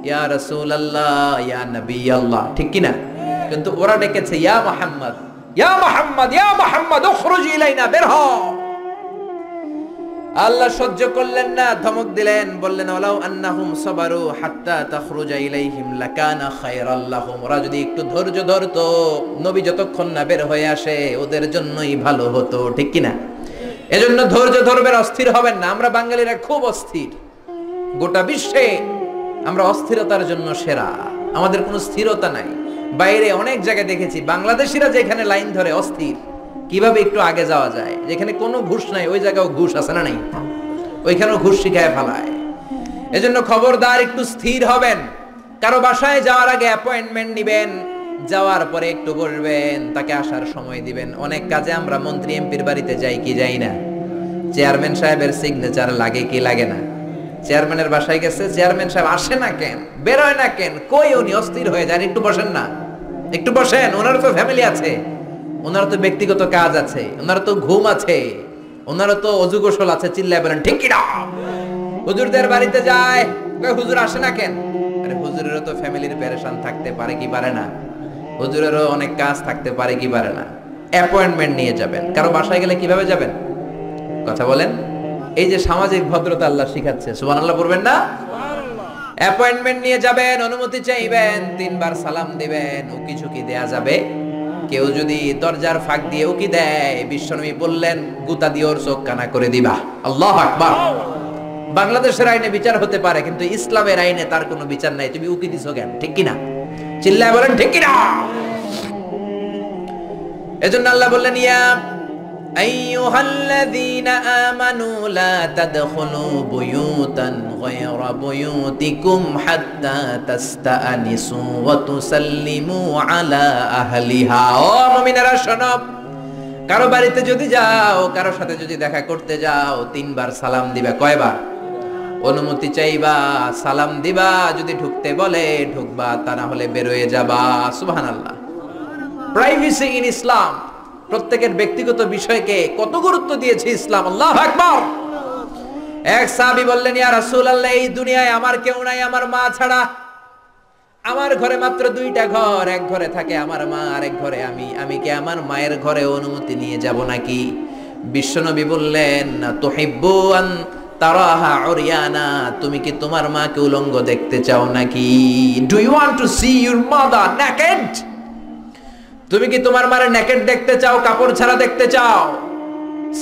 ইয়া রাসূলুল্লাহ, ইয়া নবী আল্লাহ, ঠিক কি না? কিন্তু ওরা ডেকেছে ইয়া মুহাম্মদ, ইয়া মুহাম্মদ, ইয়া মুহাম্মদ উখরুজ ইলাইনা, বের হ। আল্লাহ সহ্য করলেন না, ধমক দিলেন, বললেন ওয়ালাউ আন্নাহুম সাবারু হাত্তা তাখরুজা ইলাইহিম লাকানা খায়রাল লাহুম। ওরা যদি একটু ধৈর্য ধরতো, নবী যতক্ষণ না বের হয়ে আসে ওদের জন্যই ভালো হতো, ঠিক কি না? এজন্য ধৈর্য ধরবেন, অস্থির হবেন না। আমরা বাঙালিরা খুব অস্থির, গোটা বিশ্বে আমরা অস্থিরতার জন্য সেরা, আমাদের কোনো স্থিরতা নাই। বাইরে অনেক জায়গায় দেখেছি বাংলাদেশিরা যেখানে লাইন ধরে অস্থির, কিভাবে একটু আগে যাওয়া যায়, যেখানে কোনো ঘুষ নাই ওই জায়গাও ঘুষ আছে না নাই, ওইখানেও ঘুষ শিখায় ফেলায়। এজন্য খবরদার, একটু স্থির হবেন। কারো বাসায় যাওয়ার আগে অ্যাপয়েন্টমেন্ট নিবেন, যাওয়ার পরে একটু বসবেন, তাকে আসার সময় দিবেন। অনেক কাজে আমরা মন্ত্রী এমপির বাড়িতে যাই কি যাই না, চেয়ারম্যান সাহেবের সিগনেচার লাগে কি লাগে না? চেয়ারম্যানের বাসায় গেছে, চেয়ারম্যান সাহেব আসে না কেন, বেরোয় না কেন, কই উনি? অস্থির হয়ে যান। একটু বসেন না, একটু বসেন, ওনার তো ফ্যামিলি আছে, ওনার তো ব্যক্তিগত কাজ আছে, ওনার তো ঘুম আছে, ওনার তো অজু গোসল আছে। চিল্লায় বলেন ঠিক কি না? হুজুরদের বাড়িতে যায়, হুজুর আসে না কেন? আরে হুজুরেরও তো ফ্যামিলির পেরেশান থাকতে পারে কি পারে না? হুজুরেরও অনেক কাজ থাকতে পারে কি পারে না? অ্যাপয়েন্টমেন্ট নিয়ে যাবেন। কারো বাসায় গেলে কিভাবে যাবেন? কথা বলেন। এই যে সামাজিক ভদ্রতা আল্লাহ শিখাচ্ছে, সুবহানাল্লাহ পড়বেন না? অ্যাপয়েন্টমেন্ট নিয়ে যাবেন, অনুমতি চাইবেন, 3 বার সালাম দিবেন, উকি ঝুঁকি দেয়া যাবে। কেউ যদি দরজার ফাঁক দিয়ে উকি দেয়, বিশ্বনবী বললেন গুতা দিয়ে ওর চোখ কানা করে দিবা। আল্লাহু আকবার। বাংলাদেশের আইনে বিচার হতে পারে, কিন্তু ইসলামের আইনে তার কোনো বিচার নাই। তুমি উকি দিছো কেন, ঠিক কি না? চিল্লায় বলেন ঠিক কি না? এজন্য আল্লাহ বললেন ইয়া আইয়ুহাল্লাযীনা আমানু লা তাদখুলু বুয়ুতান গায়রা বুয়ুতিকুম হাত্তা তাস্তাআনিসু ওয়া তুসাল্লিমু আলা আহলিহা। ও মুমিনেরা শোনো, কারো বাড়িতে যদি যাও, কারো সাথে যদি দেখা করতে যাও, 3 বার সালাম দিবা। কয়বার? অনুমতি চাইবা, সালাম দিবা, যদি ঢুকতে বলে ঢুকবা, তা না হলে বের হয়ে যাবা। সুবহানাল্লাহ। প্রাইভেসি ইন ইসলাম, প্রত্যেকের ব্যক্তিগত বিষয়কে কত গুরুত্ব দিয়েছে ইসলাম। আল্লাহু আকবার। এক সাহাবী বললেন ইয়া রাসূলুল্লাহ, এই দুনিয়ায় আমার কেউ নাই আমার মা ছাড়া। আমার ঘরে মাত্র 2টা ঘর, এক ঘরে থাকে আমার মা, আর এক ঘরে আমি। আমি কি আমার মায়ের ঘরে অনুমতি নিয়ে যাব নাকি? বিশ্বনবী বললেন তুহিব্বু আন তারাহা উরিয়ানা, তুমি কি তোমার মাকে উলঙ্গ দেখতে চাও নাকি? Do you want to see your mother naked? তুমি কি তোমার মারে নেকেড দেখতে চাও, কাপড় ছাড়া দেখতে চাও?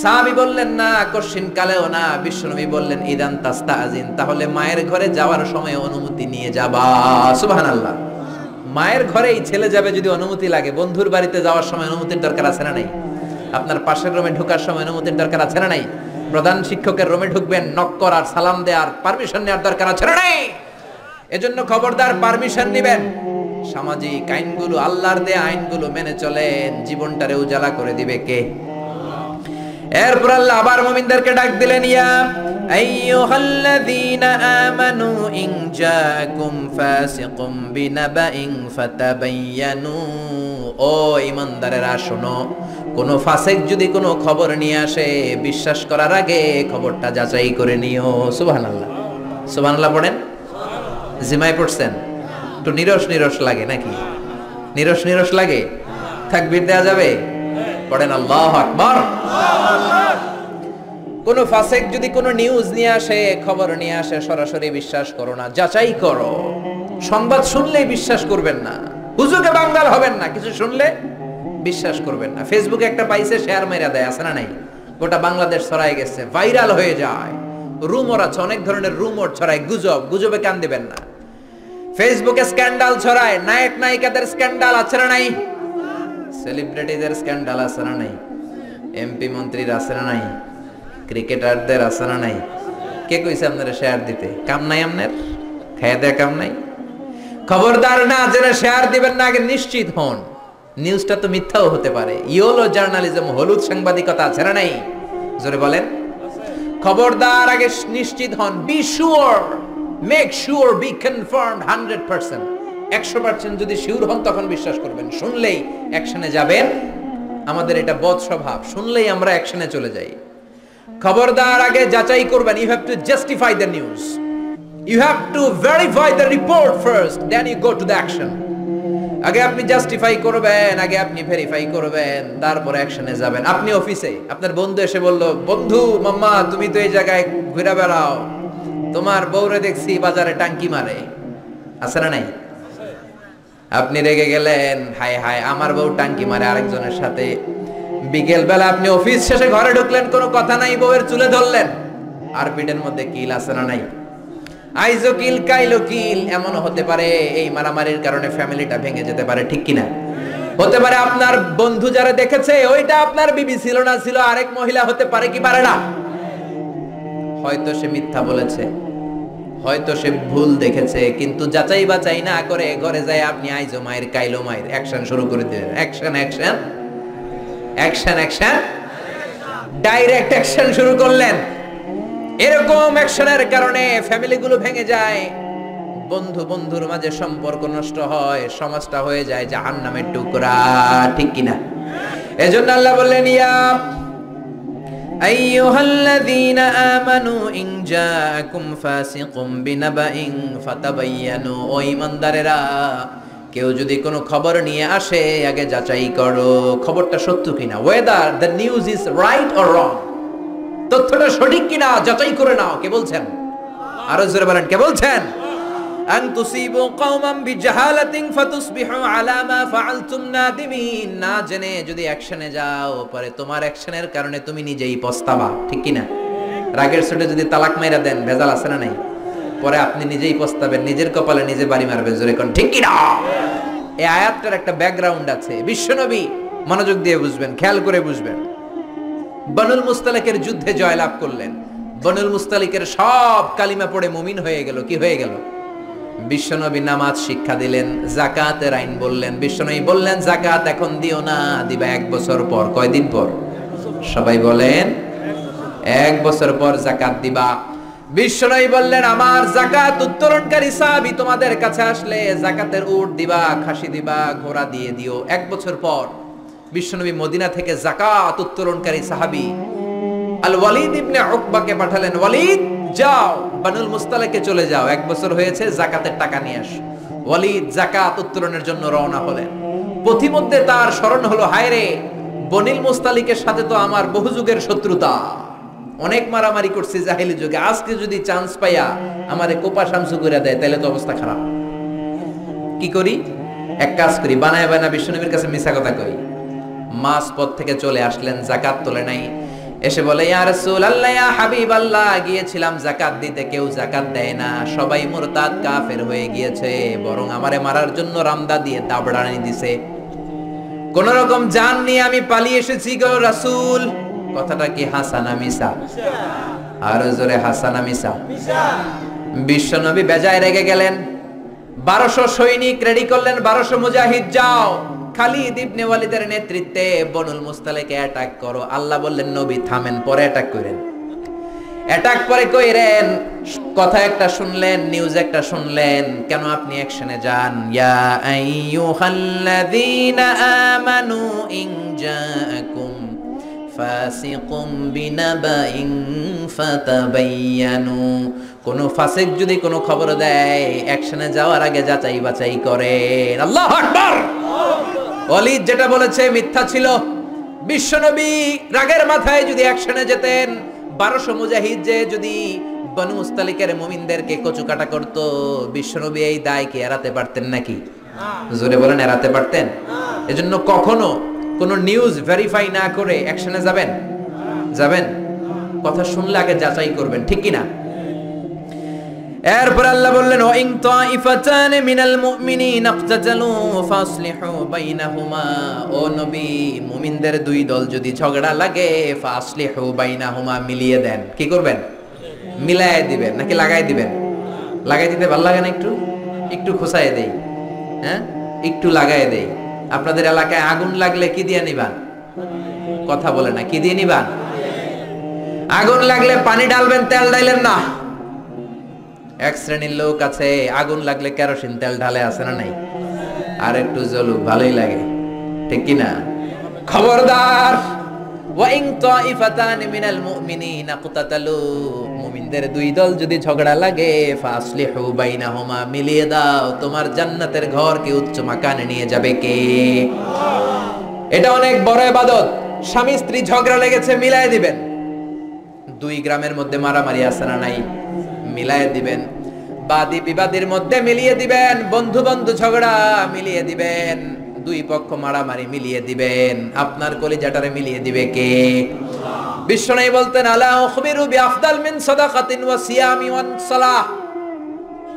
সাহাবী বললেন না, কশিন কালেও না। বিশ্বনবী বললেন ইদান তাস্তাআজিন, তাহলে মায়ের ঘরে যাওয়ার সময় অনুমতি নিয়ে যাবা। সুবহানাল্লাহ। মায়ের ঘরেই ছেলে যাবে যদি অনুমতি লাগে, বন্ধুর বাড়িতে যাওয়ার সময় অনুমতির দরকার আছে না নাই? আপনার পাশের রুমে ঢোকার সময় অনুমতির দরকার আছে না নাই? প্রধান শিক্ষকের রুমে ঢুকবেন, নক করার, সালাম দেওয়ার, পারমিশন নেওয়ার দরকার আছে না নাই? এজন্য খবরদার পারমিশন নেবেন। সামাজিক আইনগুলো, আল্লাহর দেয়া আইনগুলো মেনে চলেন, জীবনটারে উজালা করে দিবে কে? এরপর আল্লাহ আবার মুমিনদেরকে ডাক দিলেন, ইয়া আইয়ুহাল্লাযীনা আমানু ইন জাআকুম ফাসিকুম বিনাবাইন ফাতাবায়ানু। ও ঈমানদারেরা শোনো, কোন ফাসিক যদি কোনো খবর নিয়ে আসে, বিশ্বাস করার আগে খবরটা যাচাই করে নিও। সুবহানাল্লাহ, সুবহানাল্লাহ পড়েন। জিমায় পড়ছেন? একটু নিরস নিরস লাগে নাকি? নিরস নিরস লাগে? তাকবীর দেয়া যাবে? পড়েন আল্লাহু আকবার। কোন ফাসিক যদি কোনো নিউজ নিয়ে আসে, খবর নিয়ে আসে, সরাসরি বিশ্বাস করো না, যাচাই করো। সংবাদ শুনলেই বিশ্বাস করবেন না, হুজুকে বাঙ্গাল হবেন না, কিছু শুনলে বিশ্বাস করবেন না। ফেসবুকে একটা পাইছে, শেয়ার মেরা দেয়, আছে না নাই? গোটা বাংলাদেশ ছড়ায় গেছে, ভাইরাল হয়ে যায়। রুমর আছে, অনেক ধরনের রুমর ছড়ায়, গুজব, গুজবে কান দিবেন না। ফেসবুকে স্ক্যান্ডাল ছড়ায়, নায়ক নায়িকাদের স্ক্যান্ডাল আছে না নাই? সেলিব্রিটিদের স্ক্যান্ডাল আছে না নাই? এমপি মন্ত্রীর আছে না নাই? ক্রিকেটারদের আছে না নাই? কে কইছে আপনারা শেয়ার দিতে? কাম নাই আপনার? খায়া দেয়া কাম নাই? খবরদার, না জেনে শেয়ার দিবেন না, আগে নিশ্চিত হন। নিউজটা তো মিথ্যাও হতে পারে। ইয়োলো জার্নালিজম, হলুদ সাংবাদিকতা আছে না নাই? জোরে বলেন। খবরদার, আগে নিশ্চিত হন। Be sure, make sure, B confirmed 100%। 100% যদি শিওর হন তখন বিশ্বাস করবেন, শুনলেই অ্যাকশনে যাবেন। আমাদের এটা বদ স্বভাব, শুনলেই আমরা অ্যাকশনে চলে যাই। খবরদার, আগে যাচাই করবেন। You have to justify the news, you have to verify the report first, then you go to the action. আগে আপনি জাস্টিফাই করবেন, আগে আপনি ভেরিফাই করবেন, তারপর অ্যাকশনে যাবেন। আপনি অফিসে, আপনার বন্ধু এসে বলল, বন্ধু মাম্মা তুমি তো এই জায়গায় ঘুরে বেড়াও, তোমার বউরে দেখছি বাজারে টাঙ্কি মারে, আছে না নাই? আপনি রেগে গেলেন, হায় হায় আমার বউ টাঙ্কি মারে আরেকজনের সাথে। বিকেল বেলা আপনি অফিস শেষে ঘরে ঢুকলেন, কোনো কথা নাই, বউয়ের চুলে ধরলেন, আর পিঠের মধ্যে কিল, আছে না নাই? আইজো কিল কাইলো কিল। এমন হতে পারে এই মারামারির কারণে ফ্যামিলিটা ভেঙে যেতে পারে, ঠিক কিনা? হতে পারে আপনার বন্ধু যারা দেখেছে ওইটা আপনার বিবি ছিল না, ছিল আরেক মহিলা, হতে পারে কি পারে না? হয়তো সে মিথ্যা বলেছে, হয়তো সে ভুল দেখেছে, কিন্তু যাচাই বাচাই না করে ঘরে যায় আপনি আইজো মায়ের কাইলো মায়ের অ্যাকশন শুরু করে দিলেন। Action action action action, direct action শুরু করলেন। এরকম অ্যাকশনের কারণে ফ্যামিলিগুলো ভেঙে যায়, বন্ধু বন্ধুর মাঝে সম্পর্ক নষ্ট হয়, সমাজটা হয়ে যায় জাহান্নামের টুকরা, ঠিক কিনা? এজন্য আল্লাহ বললেন, ইয়া আইয়ুহাল্লাযীনা আমানু ইন জাআকুম ফাসিকুম বিনাবাইন ফাতাবায়ানু। ও ঈমানদারেরা, কেউ যদি কোনো খবর নিয়ে আসে, আগে যাচাই করো খবরটা সত্য কিনা, whether the news is right or wrong, তথ্যটা সঠিক কিনা যাচাই করে নাও। কে বলছেন? আরো জোরে বলেন, কে বলছেন? আন তুসিবু কওমান বিজাহালাতিন ফাতুসবিহু আলা মা ফাআলতুম নাদিমিন। না জেনে যদি অ্যাকশনে যাও, পরে তোমার অ্যাকশনের কারণে তুমি নিজেই পস্তাবা, ঠিক কিনা? রাগের চোটে যদি তালাক মাইরা দেন, ভেজাল আছে না নাই? পরে আপনি নিজেই পস্তাবেন, নিজের কপালে নিজে বাড়ি মারবেন, জোরে কোন ঠিক কিনা? এই আয়াতটার একটা ব্যাকগ্রাউন্ড আছে, বিশ্বনবী মনোযোগ দিয়ে বুঝবেন, খেয়াল করে বুঝবেন। বনুল মুস্তালিকের যুদ্ধে জয়লাভ করলেন, বনুল মুস্তালিকের সব কালিমা পড়ে মুমিন হয়ে গেল। কি হয়ে গেল? বিশ্বনবী নামাজ শিক্ষা দিলেন, যাকাতের আইন বললেন। বিশ্বনবী বললেন, যাকাত এখন দিও না, দিবা 1 বছর পর। কয়দিন পর? সবাই বলেন, 1 বছর পর যাকাত দিবা। বিশ্বনবী বললেন, আমার যাকাত উত্তোলনকারী সাহাবী তোমাদের কাছে আসলে যাকাতের উট দিবা, খাসি দিবা, ঘোড়া দিয়ে দিও। 1 বছর পর বিশ্বনবী মদিনা থেকে যাকাত উত্তোলনকারী সাহাবী আল ওয়ালিদ ইবনে উকবাকে পাঠালেন, ওয়ালিদ যাও বানুল মুস্তালিকে চলে যাও, 1 বছর হয়েছে, যাকাতের টাকা নিয়ে আসো। ওয়ালিদ যাকাত উত্তোলনের জন্য রওনা হলেন। পথিমধ্যে তার স্মরণ হলো, হায় রে, বনিল মুস্তালিকের সাথে তো আমার বহু যুগের শত্রুতা, অনেক মারামারি করছি জাহিলি যুগে, আজকে যদি চান্স পাইয়া আমারে কোপা শামসু করে দেয়, তাহলে তো অবস্থা খারাপ। কি করি? এক কাজ করি, বানায় বানায় বিশ্বনবীর কাছে মিছা কথা কই। মাস পথ থেকে চলে আসলেন, যাকাত তোলে নাই। এসে বলে ইয়া রাসূলুল্লাহ ইয়া হাবিবাল্লাহ, গিয়েছিলাম যাকাত দিতে, কেউ যাকাত দেয় না, সবাই মুরতাদ কাফের হয়ে গিয়েছে, বরং আমারে মারার জন্য রামদা দিয়ে দাবড়ানি দিছে, কোন রকম জান নিয়ে আমি পালিয়ে এসেছি গো রাসূল। কথাটা কি হাসান না মিছা? আর জোরে হাসান না মিছা? বিশ্ব নবী বেজায় রেগে গেলেন। 1200 সৈনিক রেডি করলেন, 1200 মুজাহিদ যাও খালিদ ইবনে ওয়ালিদের নেতৃত্বে বনুল মুস্তালিকে অ্যাটাক করো। আল্লাহ বললেন নবী থামেন, পরে অ্যাটাক করেন। অ্যাটাক পরে কইরেন, কথা একটা শুনলেন, নিউজ একটা শুনলেন, কেন আপনি অ্যাকশনে যান? ইয়া আইয়ুহাল্লাযীনা আমানু ইন জাআকুম ফাসিকুম বিনাবাইন ফাতাবায়ানু, কোন ফাসিক যদি কোনো খবর দেয় অ্যাকশনে যাওয়ার আগে যাচাই বাছাই করেন। আল্লাহু আকবার। ওয়ালিদ যেটা বলেছে মিথ্যা ছিল। বিশ্বনবী রাগের মাথায় যদি অ্যাকশনে যেতেন, 1200 মুজাহিদ যে যদি বনু মুস্তালিকের মুমিনদেরকে কচুকাটা করত, বিশ্বনবী এই দায় কি এড়াতে পারতেন নাকি? জোরে বলেন, এড়াতে পারতেন? এজন্য কখনো কোন নিউজ ভেরিফাই না করে অ্যাকশনে যাবেন? যাবেন? কথা শুনলে আগে যাচাই করবেন, ঠিক কি না? এরপর আল্লাহ বললেন ওয়া ইন তাইফাতান মিনাল মুমিনিনা ইকতাতালু ফাসলিহু বাইনাহুমা, ও নবী মুমিনদের দুই দল যদি ঝগড়া লাগে ফাসলিহু বাইনাহুমা, মিলিয়ে দেন। কি করবেন? মিলায় দিবেন নাকি লাগাই দিবেন? লাগাই দিতে ভালো লাগে না? একটু একটু খোসায় দেই, হ্যাঁ একটু লাগাই দেই। আপনাদের এলাকায় আগুন লাগলে কি দিয়ে নিবান? কথা বলে না, কি দিয়ে নিবান? আগুন লাগলে পানি ডালবেন, তেল ডাইলেন না। এক শ্রেণীর লোক আছে আগুন লাগলে কেরোসিন তেল ঢালে, আছে না নাই? আর একটু জ্বলুক ভালোই লাগে, ঠিক কি না? খবরদার, ওয়া ইন তাইফাতান মিনাল মুমিনিনা ইকতাতালু, মুমিনদের দুই দল যদি ঝগড়া লাগে ফাসলিহু বাইনাহুমা, মিলিয়ে দাও। তোমার জান্নাতের ঘর কি উচ্চ মাকানে নিয়ে যাবে কে? এটা অনেক বড় ইবাদত। স্বামী স্ত্রী ঝগড়া লেগেছে, মিলায় দিবেন। দুই গ্রামের মধ্যে মারামারি আছে না নাই? মিলায় দিবেন। বাদী বিবাদীর মধ্যে মিলিয়ে দিবেন। বন্ধু বন্ধু ঝগড়া মিলিয়ে দিবেন। দুই পক্ষ মারামারি মিলিয়ে দিবেন। আপনার কলিজাটারে মিলিয়ে দিবে কে? বিশ্বনবী বলতেন আলা উখবিরু বিআফদাল মিন সাদাকাতিন ওয়া সিয়ামি ওয়া সালাহ,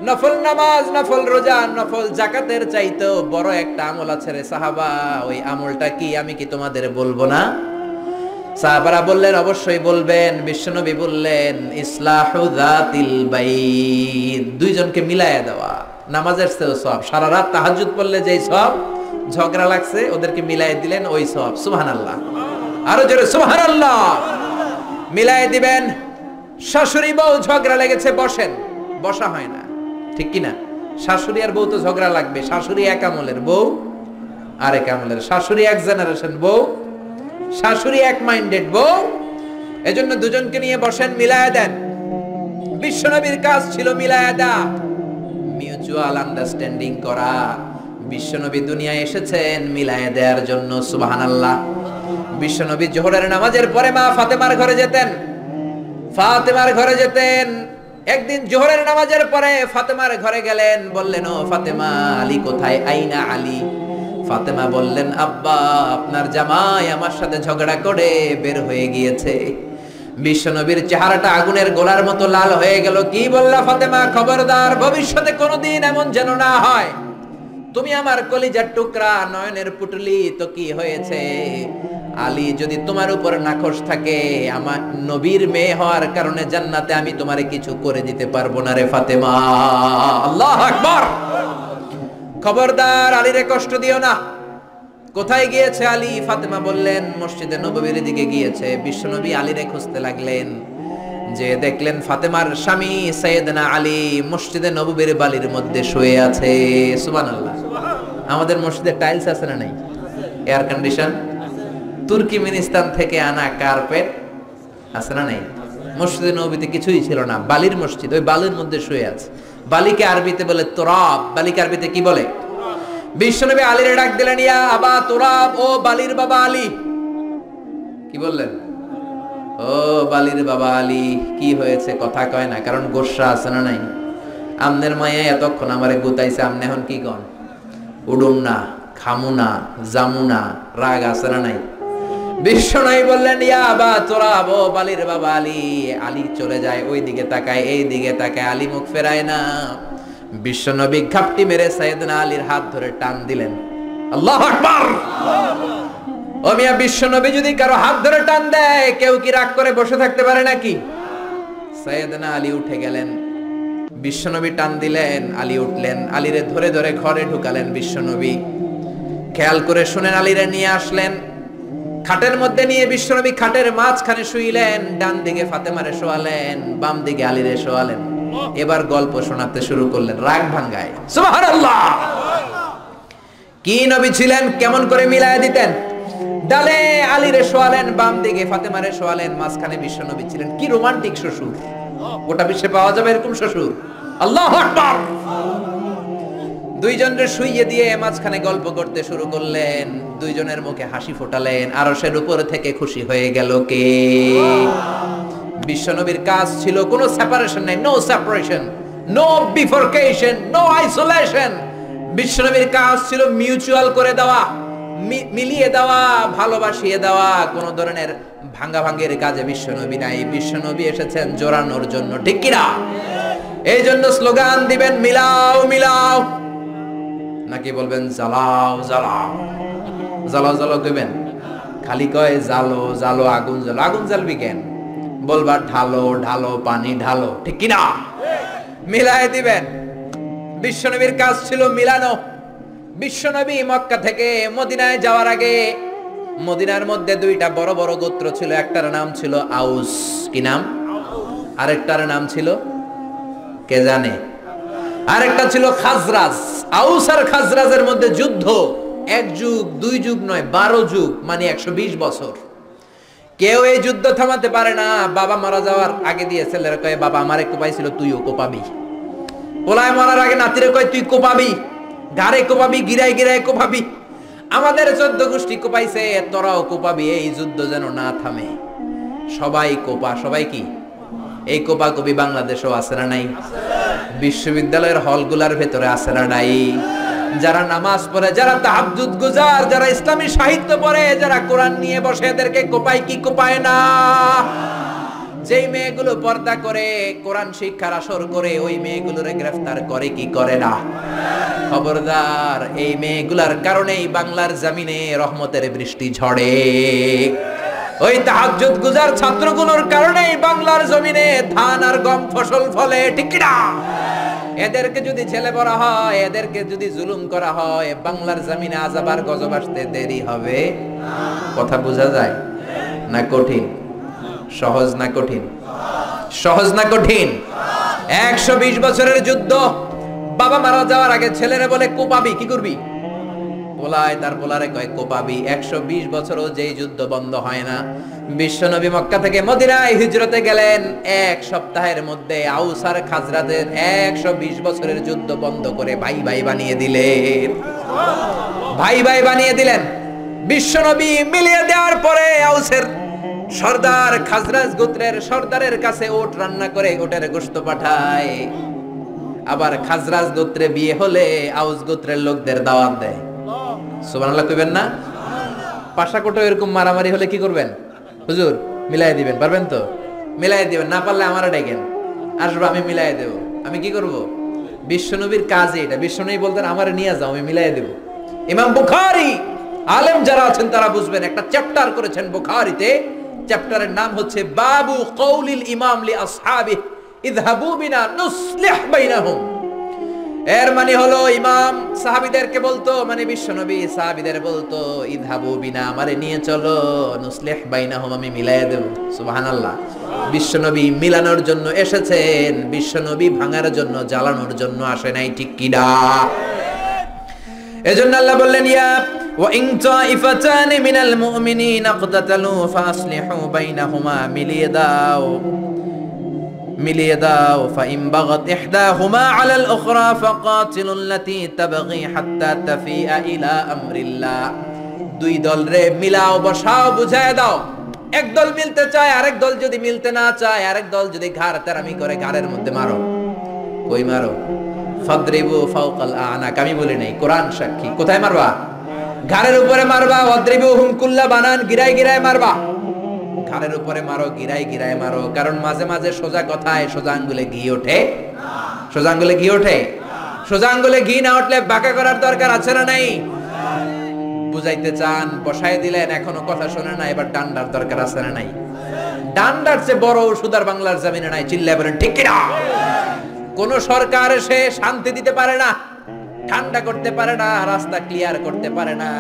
নফল নামাজ, নফল রোজা, নফল যাকাতের চাইতেও বড় একটা আমল আছে রে সাহাবা, ওই আমলটা কি আমি কি তোমাদের বলবো না? সাহাবারা বললেন অবশ্যই বলবেন। বিশ্বনবী বললেন ইসলাহু যাতিল বাইন, দুইজনকে মিলায়া দেওয়া। নামাজের চেয়েও সওয়াব, সারা রাত তাহাজ্জুদ পড়লে যেই সওয়াব, ঝগড়া লাগছে ওদেরকে মিলায়ে দিলেন ওই সওয়াব। সুবহানাল্লাহ, আরো জোরে সুবহানাল্লাহ। মিলায়ে দিবেন। শাশুড়ি বউ ঝগড়া লেগেছে, বসেন, বসা হয় না, ঠিক কি না? শাশুড়ি আর বউ তো ঝগড়া লাগবে। শাশুড়ি এক আমলের, বউ আরেক আমলের। শাশুড়ি এক জেনারেশন, বউ শাশুড়ি এক মাইন্ডেড বউ। এজন্য দুজনকে নিয়ে বসেন, মিলায়া দেন। বিশ্বনবীর কাজ ছিল মিলায়া দেয়া, মিউচুয়াল আন্ডারস্ট্যান্ডিং করা। বিশ্বনবী দুনিয়ায় এসেছেন মিলায়া দেওয়ার জন্য। সুবহানাল্লাহ। বিশ্বনবী জোহরের নামাজের পরে মা ফাতেমার ঘরে যেতেন, ফাতেমার ঘরে যেতেন। একদিন জোহরের নামাজের পরে ফাতেমার ঘরে গেলেন, বললেন ও ফাতেমা, আলী কোথায়? আইনা আলী। ফাতেমা বললেন আব্বা, আপনার জামাই আমার সাথে ঝগড়া করে বের হয়ে গিয়েছে। বিশ্বনবীর চেহারাটা আগুনের গোলার মতো লাল হয়ে গেল। কি বললা ফাতেমা? খবরদার, ভবিষ্যতে কোনোদিন এমন যেন না হয়। তুমি আমার কলিজার টুকরা, নয়নের পুটলি, তো কি হয়েছে? আলী যদি তোমার উপর নাখোশ থাকে, আমার নবীর মেয়ে হওয়ার কারণে জান্নাতে আমি তোমারে কিছু করে দিতে পারবো না রে ফাতেমা। আল্লাহু আকবার। খবরদার, আলীরে কষ্ট দিও না। কোথায় গিয়েছে আলী? ফাতেমা বললেন মসজিদে নববীর দিকে গিয়েছে। বিশ্বনবী আলীরে খুঁজতে লাগলেন, যে দেখলেন ফাতেমার স্বামী সাইয়েদনা আলী মসজিদে নববীর বালির মধ্যে শুয়ে আছে। সুবহানাল্লাহ। আমাদের মসজিদে টাইলস আছে না নাই? এয়ার কন্ডিশন, তুর্কিমেনিস্তান থেকে আনা কার্পেট আছে না নাই? মসজিদে নববীতে কিছুই ছিল না, বালির মসজিদ, ওই বালির মধ্যে শুয়ে আছে। বালিকে আরবিতে বলে তুরাব। বালিকে আরবিতে কি বলে? বিশ্বনবী আলীরে ডাক দিলেন, ইয়া আবা তুরাব, ও বালির বাবা আলী। কি বললেন? ও বালির বাবা আলী, কি হয়েছে? কথা কয় না, কারণ গোসা আছে না নাই? আমনের মায়া এতক্ষণ আমারে গুতাইছে, আমনে এখন কি কন? উডুম না, খামু না, জামু না, রাগ আছে না নাই? বিশ্বনবী বললেন ইয়া আবা তুরাব, ও আলীর বাবা আলী। আলী চলে যায়, ওই দিকে তাকায় এই দিকে তাকায়, আলী মুখ ফেরায় না। বিশ্বনবী ঘাপটি মেরে সাইয়েদনা আলীর হাত ধরে টান দিলেন। আল্লাহু আকবার। ও মিয়া, বিশ্বনবী যদি কারো হাত ধরে টান দেয় কেউ কি রাগ করে বসে থাকতে পারে নাকি? সাইয়েদনা আলী উঠে গেলেন, বিশ্বনবী টান দিলেন, আলী উঠলেন, আলীরে ধরে ধরে ঘরে ঢুকালেন বিশ্বনবী। খেয়াল করে শুনেন, আলীরে নিয়ে আসলেন, খাটের মধ্যে নিয়ে বিশ্বনবী খাটের মাঝখানে শুইলেন, ডান দিকে ফাতেমারে শোয়ালেন, বাম দিকে আলীরে শোয়ালেন। এবার গল্প শোনাতে শুরু করলেন রাগ ভাঙ্গায়। সুবহানাল্লাহ। কি নবী ছিলেন, কেমন করে মিলায় দিতেন। ডালে আলীরে শোয়ালেন, বাম দিকে ফাতেমারে শোয়ালেন, মাঝখানে বিশ্বনবী ছিলেন। কি রোমান্টিক শ্বশুর, গোটা বিশ্বে পাওয়া যাবে এরকম শ্বশুর। আল্লাহু আকবার। দুইজনের শুইয়ে দিয়ে মাঝখানে গল্প করতে শুরু করলেন, দুইজনের মুখে হাসি ফোটালেন। আরশের উপরে থেকে খুশি হয়ে গেল কে? বিশ্বনবীর কাজ ছিল কোনো সেপারেশন নাই, no separation, no bifurcation, no isolation. বিশ্বনবীর কাজ ছিল মিউচুয়াল করে দেওয়া, মিলিয়ে দেওয়া, ভালোবাসিয়ে দেওয়া। কোন ধরনের ভাঙ্গাভাঙ্গের কাজে বিশ্বনবী নাই। বিশ্বনবী এসেছেন জোড়ানোর জন্য, ঠিক কি না? এই জন্য স্লোগান দিবেন মিলাও মিলাও, নাকি বলবেন জ্বালাও জ্বালাও? জ্বালাও জ্বালাও কইবেন? খালি কয় জালো জালো, আগুন জ্বালো। আগুন জ্বালবি কেন? বলবা ঢালো ঢালো, পানি ঢালো, ঠিক কি না? মিলাই দিবেন। বিশ্বনবীর কাজ ছিল মিলানো। বিশ্বনবী মক্কা থেকে মদিনায় যাওয়ার আগে মদিনার মধ্যে দুইটা বড় বড় গোত্র ছিল। একটার নাম ছিল আউস, কি নাম? আরেকটার নাম ছিল কে জানে? আরেকটা ছিল খাজরাজ। আউস আর খাজরাজের মধ্যে যুদ্ধ, এক যুগ দুই যুগ নয়, 12 যুগ, মানে 120 বছর। কেউ এই যুদ্ধ থামাতে পারে না। বাবা মারা যাওয়ার আগে দিয়ে ছেলেরা কয় বাবা আমারে কোপাইছিল, তুইও কোপাবি। পোলায় মরার আগে নাতিরে কয় তুই কোপাবি, গারে কোপাবি, গিরায় গিরায় কোপাবি। আমাদের 14 গোষ্ঠী কোপাইছে, তোরাও কোপাবি, এই যুদ্ধ যেন না থামে। সবাই কোপা, সবাই কি এই কোপা কবি বাংলাদেশও আছে না নাই? বিশ্ববিদ্যালয়ের হলগুলার ভেতরে আছে না নাই? যারা নামাজ পড়ে, যারা তাহাজ্জুদ গুজার, যারা ইসলামী সাহিত্য পড়ে, যারা কোরআন নিয়ে বসে, এদেরকে কোপায় কি কোপায় না? যেই মেয়েগুলো পর্দা করে, কোরআন শিক্ষার আসর করে, ওই মেয়েগুলোরে গ্রেফতার করে কি করে না? খবরদার, এই মেয়েগুলার কারণেই বাংলার জমিনে রহমতের বৃষ্টি ঝড়ে। ওই তাহাজ্জুদ গুজার ছাত্রগুলোর কারণেই বাংলার জমিনে ধান আর গম ফসল ফলে, ঠিক কি না? এদেরকে যদি ছেলে বলা হয়, এদেরকে যদি জুলুম করা হয়, বাংলার জমিনে আযাব আর গজব আসতে দেরি হবে? কথা বোঝা যায় না? কঠিন? সহজ না কঠিন? সহজ না কঠিন? 120 বছরের যুদ্ধ। বাবা মারা যাওয়ার আগে ছেলেরা বলে কোপাবি, কি করবি? পোলায় তার পোলারে কয় কোপাবি। 120 বছরও যেই যুদ্ধ বন্ধ হয় না। বিশ্বনবী মক্কা থেকে মদিনায় হিজরতে গেলেন, 1 সপ্তাহের মধ্যে আউস আর খাজরাজের 120 বছরের যুদ্ধ বন্ধ করে ভাই ভাই বানিয়ে দিলেন। ভাই ভাই বানিয়ে দিলেন। বিশ্বনবী মিলিয়ে দেওয়ার পরে আউসের সর্দার খাজরাজ গোত্রের সর্দারের কাছে ওট রান্না করে ওটের গোশত পাঠায়। আবার খাজরাজ গোত্রে বিয়ে হলে আউস গোত্রের লোকদের দাওয়াত দেয়। সুবহানাল্লাহ কইবেন না? পাশাকোটো এরকম মারামারি হলে কি করবেন? হুজুর মিলাই দিবেন, পারবেন তো? মিলাই দিবেন, না পারলে আমারে ডাকেন, আসবো, আমি মিলাই দেব। আমি কি করব? বিশ্বনবীর কাজ এটা। বিশ্বনবী বলতেন আমারে নিয়ে যাও, আমি মিলাই দেব। ইমাম বুখারী, আলেম যারা আছেন তারা বুঝবেন, একটা চ্যাপ্টার করেছেন বুখারীতে। চ্যাপ্টারের নাম হচ্ছে বাবু কওলিল ইমাম লি আসহাবি ইযহাবু বিনা নুসলিহ বাইনাহুম। এর মানে হলো ইমাম সাহাবীদেরকে বলতো, মানে বিশ্বনবী সাহাবীদের বলতো ইযহাবু বিনা, আমারে নিয়ে চলো, নুসলিহ বাইনাহুম, আমি মিলাইয়া দেব। সুবহানাল্লাহ। বিশ্বনবী মিলানোর জন্য এসেছেন, বিশ্বনবী ভাঙার জন্য, জ্বালানোর জন্য আসে নাই, ঠিক কি না? এজন্য আল্লাহ বললেন ইয়া ওয়া ইন তাইফাতানি মিনাল মুমিনিনা ইকতাতালু ফাসলিহু বাইনাহুমা, মিলিয়ে দাও। ফাইন বাগাত ইহদাহুমা আলাল উখরা ফাকাতিলুল্লাতী তাবগী হাত্তা তাফিআ ইলা আমরিল্লাহ। দুই দল রে মিলাও, বসাও, বুঝায় দাও। এক দল মিলতে চায়, আরেক দল যদি মিলতে না চায়, আরেক দল যদি ঘাড় তেরামি করে, ঘাড়ের মধ্যে মারো। কই মারো? ফাদরিবু ফাওকাল আনাক। আমি বলি নাই, কোরআন সাক্ষী। কোথায় মারবা? ঘাড়ের উপরে মারবা, ওয়াদরিবুহুম কুল্লা বানান, গিরায় গিরায় মারবা। ঘাড়ের উপরে মারো, গিরায় গিরায় মারো, কারণ মাঝে মাঝে সোজা কথায় সোজা আঙ্গুলে ঘি ওঠে। সোজা আঙ্গুলে ঘি ওঠে। সোজা আঙ্গুলে ঘি না উঠলে বাঁকা করার দরকার আছে না নাই? বুঝাইতে চান, বসায় দিলেন, এখনো কথা শোনে না, এবার ডান্ডার দরকার আছে না নাই? ডান্ডার চেয়ে বড় ওষুধ আর বাংলার জমিনে নাই। চিল্লায় বলেন ঠিক কিনা? কোন সরকার এসে শান্তি দিতে পারে না, ঠান্ডা করতে পারে না, রাস্তা ক্লিয়ার করতে পারে না।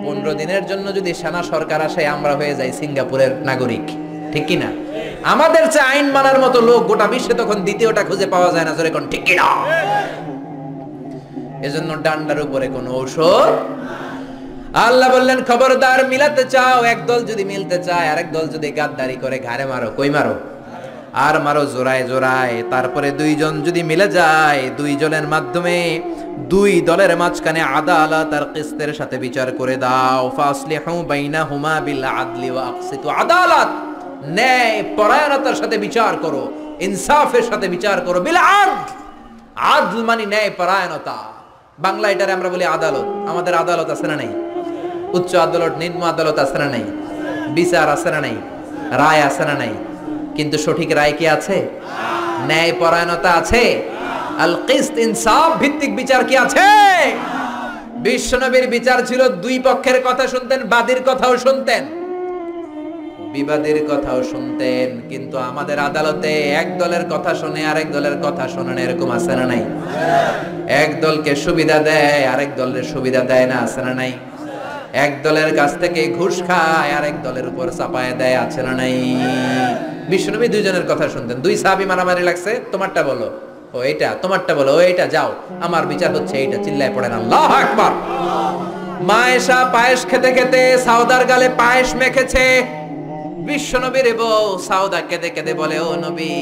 15 দিনের জন্য যদি সেনা সরকার আসে, আমরা হয়ে যাই সিঙ্গাপুরের নাগরিক। ঠিক কিনা? আমাদের চেয়ে আইন মানার মতো লোক গোটা বিশ্বে তখন দ্বিতীয়টা খুঁজে পাওয়া যায় না। জোরে কোন ঠিক কিনা? এজন্য ডান্ডার উপরে কোনো ঔষধ। আল্লাহ বললেন খবরদার, মিলাতে চাও, একদল যদি মিলতে চায়, আরেক দল যদি গাদ্দারি করে, ঘাড়ে মারো। কই মারো? আর মারো জোড়ায় জোড়ায়। তারপরে 2 জন যদি মিলে যায়, 2 জনের মাধ্যমে 2 দলের মাঝখানে আদালত আর কিসতের সাথে বিচার করে দাও। ফাসলিহু বাইনাহুমা বিল আদলি ওয়া আকসিতু। আদালত, ন্যায় পরায়ণতার সাথে বিচার করো, ইনসাফের সাথে বিচার করো। বিল আদল, আদল মানে ন্যায় পরায়ণতা। বাংলা এটারে আমরা বলি আদালত। আমাদের আদালত আছে না নাই? উচ্চ আদালত, নিম্ন আদালত আছে না নাই? বিচার আছে না নাই? রায় আছে না নাই? কিন্তু সঠিক রায় কি আছে? ন্যায় পরায়ণতা আছে? আল কিসত, ইনসাফ ভিত্তিক বিচার কি আছে? বিশ্বনবীর বিচার ছিল 2 পক্ষের কথা শুনতেন, বাদীর কথাও শুনতেন, বিবাদীর কথাও শুনতেন। কিন্তু আমাদের আদালতে এক দলের কথা শুনে আরেক দলের কথা শোনেন, এরকম আছে না নাই? এক দলকে সুবিধা দেয়, আরেক দলের সুবিধা দেয় না, আছে না নাই? এক দলের কাছ থেকে ঘুষ খায়, আরেক দলের উপর চাপায় দেয়, আছে না নাই? বিশ্বনবী 2 জনের কথা শুনতেন। 2 সাহাবী মারামারি লাগছে, তোমারটা বলো, ও এইটা, তোমারটা বলো, ও এইটা, যাও, আমার বিচার হচ্ছে এইটা। চিল্লায় পড়েন আল্লাহু আকবার। মা আয়েশা পায়েস খেতে খেতে সাউদার গালে পায়েস মেখেছে। বিশ্বনবীর বউ সাউদা কেঁদে কেঁদে বলে, ও নবী,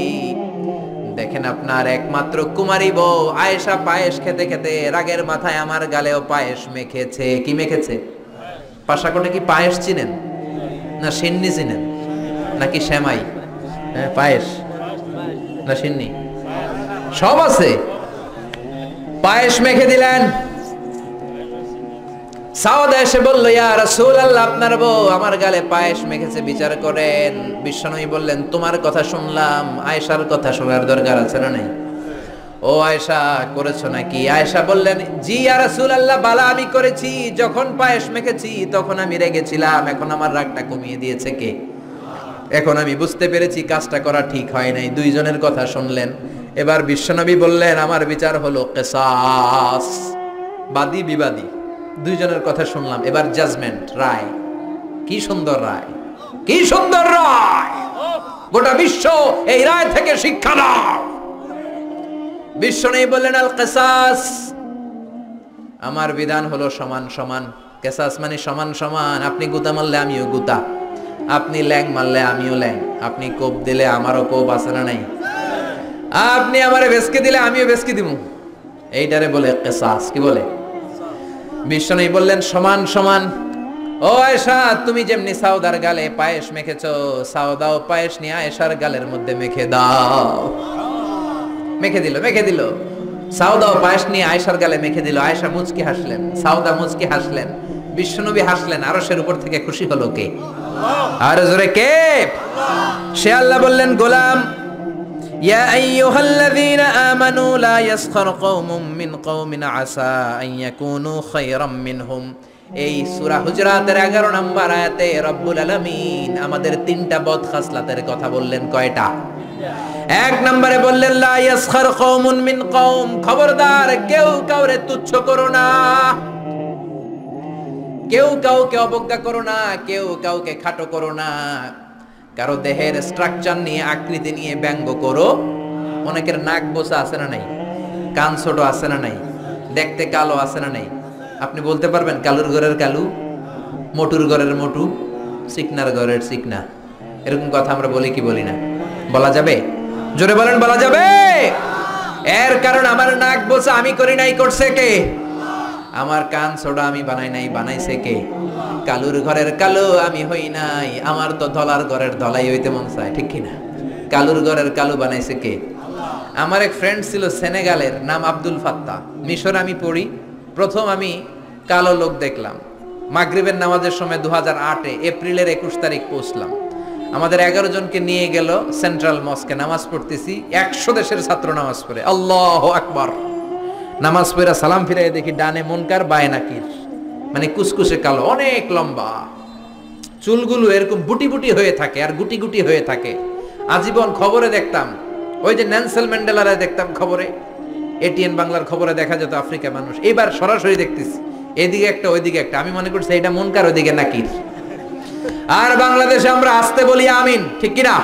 দেখেন আপনার একমাত্র কুমারী বউ আয়েশা পায়েস খেতে খেতে রাগের মাথায় আমার গালেও পায়েস মেখেছে। কি মেখেছে? পাশাকোটে কি পায়েস চিনেন? না সিন্নি চিনেন? নাকি সেমাই? পায়েস না সিন্নি? সব আছে। পায়েস মেখে দিলেন। সাউদা এসে বলল, ইয়া রাসূলুল্লাহ, আপনার বউ আমার গালে পায়েস মেখেছে, বিচার করেন। বিশ্বনবী বললেন, তোমার কথা শুনলাম, আয়েশার কথা শোনার দরকার আছে না নাই? ও আয়েশা, করেছো নাকি? আয়েশা বললেন, জি ইয়া রাসূলুল্লাহ, বালা আমি করেছি। যখন পায়েস মেখেছি তখন আমি রেগেছিলাম, এখন আমার রাগটা কমিয়ে দিয়েছে কে? এখন আমি বুঝতে পেরেছি কাজটা করা ঠিক হয় নাই। 2 জনের কথা শুনলেন। এবার বিশ্বনবী বললেন, আমার বিচার হলো কিসাস, বাদী বিবাদী 2 জনের কথা শুনলাম, এবার জাজমেন্ট, রায়। কি সুন্দর রায়, কি সুন্দর রায়! গোটা বিশ্ব এই রায় থেকে শিক্ষা নাও। বিশ্বনবী বললেন, আল কিসাস, আমার বিধান হলো সমান সমান। কিসাস মানে সমান সমান। আপনি গুতা মারলে আমিও গুতা, আপনি ল্যাং মারলে আমিও ল্যাং, আপনি কোপ দিলে আমারও কোপ, আছে না নাই? আপনি আমারে বেসকে দিলে আমিও বেসকে দিব। এইটারে বলে কিসাস। কি বলে? বিশ্বনবী বললেন, সমান সমান। ও আয়েশা, তুমি যেমনি সাউদার গালে পায়েস মেখেছো, সাউদাও পায়েস নিয়ে আয়েশার গালের মধ্যে মেখে দাও। মেখে দিল, মেখে দিল। সাউদাও পায়েস নিয়ে আয়েশার গালে মেখে দিল। আয়েশা মুচকি হাসলেন, সাউদা মুচকি হাসলেন, বিশ্বনবী হাসলেন। আরশের উপর থেকে খুশি হলো কে? আর জোরে কে? সে আল্লাহ বললেন, গোলাম, ইয়া আইয়ুহাল্লাযীনা আমানু লা ইয়াসখার কওমুম মিন কওমিন আসা আন ইয়াকুনু খায়রাম মিনহুম। এই সূরা হুজরাতের 11 নম্বর আয়াতে রব্বুল আলামিন আমাদের 3টা বদ খাসলাতের কথা বললেন। কয়টা? 1 নম্বরে বললেন, লা ইয়াসখার কওমুন মিন কওম, খবরদার কেউ কাউরে তুচ্ছ করো না, কেউ কাউকে অবজ্ঞা করো না, কেউ কাউকে খাটো করো না, কারো দেহের স্ট্রাকচার নিয়ে, আকৃতি নিয়ে ব্যঙ্গ করো। অনেকের নাক বোসা আছে না নাই? কান ছোট আছে না নাই? দেখতে কালো আছে না নাই? আপনি বলতে পারবেন কালুর ঘরের কালু, মোটুর ঘরের মোটু, চিকনার ঘরের চিকনা? এরকম কথা আমরা বলি কি বলি না? বলা যাবে? জোরে বলেন, বলা যাবে? এর কারণ আমার নাক বোসা আমি করি নাই, করছে কে? আমার কান ছোড়া আমি বানাই নাই, বানাইছে কে? কালুর ঘরের কালো আমি হই নাই, আমার তো ধলার ঘরের ধলাই হইতে মন চায়, ঠিক কিনা? কালুর ঘরের কালু বানাইছে কে? আমার এক ফ্রেন্ড ছিল সেনেগালের, নাম আব্দুল ফাত্তা। মিশর আমি পড়ি, প্রথম আমি কালো লোক দেখলাম, মাগরিবের নামাজের সময় 2008-এ এপ্রিলের 21 তারিখ পৌঁছলাম। আমাদের 11 জনকে নিয়ে গেল সেন্ট্রাল মস্কে, নামাজ পড়তেছি, 100 দেশের ছাত্র নামাজ পড়ে, আল্লাহু আকবার। নামাজ পড়া সালাম ফিরাই দেখি ডানে মুনকার বায়ে নাকির, মানে কুসকুসে কালো, অনেক লম্বা, চুলগুলো এরকম বুটি বুটি হয়ে থাকে আর গুটি গুটি হয়ে থাকে। আজীবন খবরে দেখতাম, ওই যে নেলসন ম্যান্ডেলারে দেখতাম খবরে, এটিএন বাংলার খবরে দেখা যেত আফ্রিকা মানুষ, এবার সরাসরি দেখতেছি এদিকে একটা ওইদিকে একটা, আমি মনে করছি এটা মুনকার ওইদিকে নাকির। আর বাংলাদেশে আমরা আসতে বলি আমিন, ঠিক কিনা?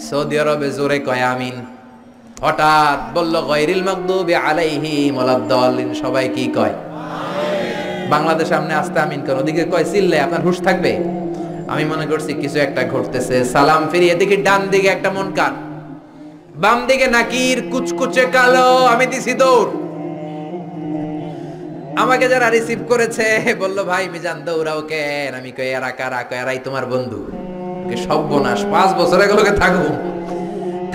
সৌদি আরবে জোরে কয় আমিন, হঠাৎ বলল গায়রিল মাগদুবি আলাইহিম ওয়ালাদ-দাল্লিন, সবাই কি কয়? বাংলাদেশে সামনে আসতে আমিন কেন? ওদিকে কয় চিল্লে, আপনার হুঁশ থাকবে? আমি মনে করছি কিছু একটা ঘটতেছে, সালাম ফিরিয়ে দেখি ডান দিকে একটা মুনকার, বাম দিকে নাকির, কুচকুচে কালো। আমি দিছি দৌড়। আমাকে যারা রিসিভ করেছে বলল ভাই মিজান দৌড়াও কেন? আমি কই এরা কারা? কয় এরাই তোমার বন্ধু। সর্বনাশ, 5 বছর এগুলোকে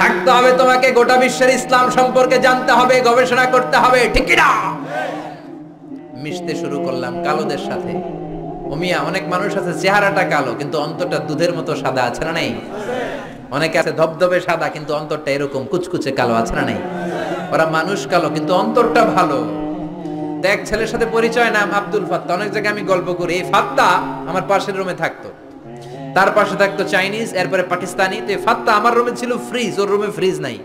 থাকতে হবে তোমাকে, গোটা বিশ্বের ইসলাম সম্পর্কে জানতে হবে, গবেষণা করতে হবে, ঠিক কি না? মিশতে শুরু করলাম কালোদের সাথে। ওমিয়া, অনেক মানুষ আছে চেহারাটা কালো কিন্তু অন্তরটা দুধের মতো সাদা, আছে না নাই? অনেকে আছে ধবধবে সাদা কিন্তু অন্তরটা এরকম কুচকুচে কালো, আছে না নাই? ওরা মানুষ কালো কিন্তু অন্তরটা ভালো। এক ছেলের সাথে পরিচয়, নাম আব্দুল ফাত্তা। অনেক জায়গায় আমি গল্প করি, এই ফাত্তা আমার পাশের রুমে থাকতো, তার পাশে থাকতো চাইনিজ, এরপরে পাকিস্তানি। তো এই ফাত্তা আমার রুমে ছিল ফ্রিজ, ওর রুমে ফ্রিজ নাই।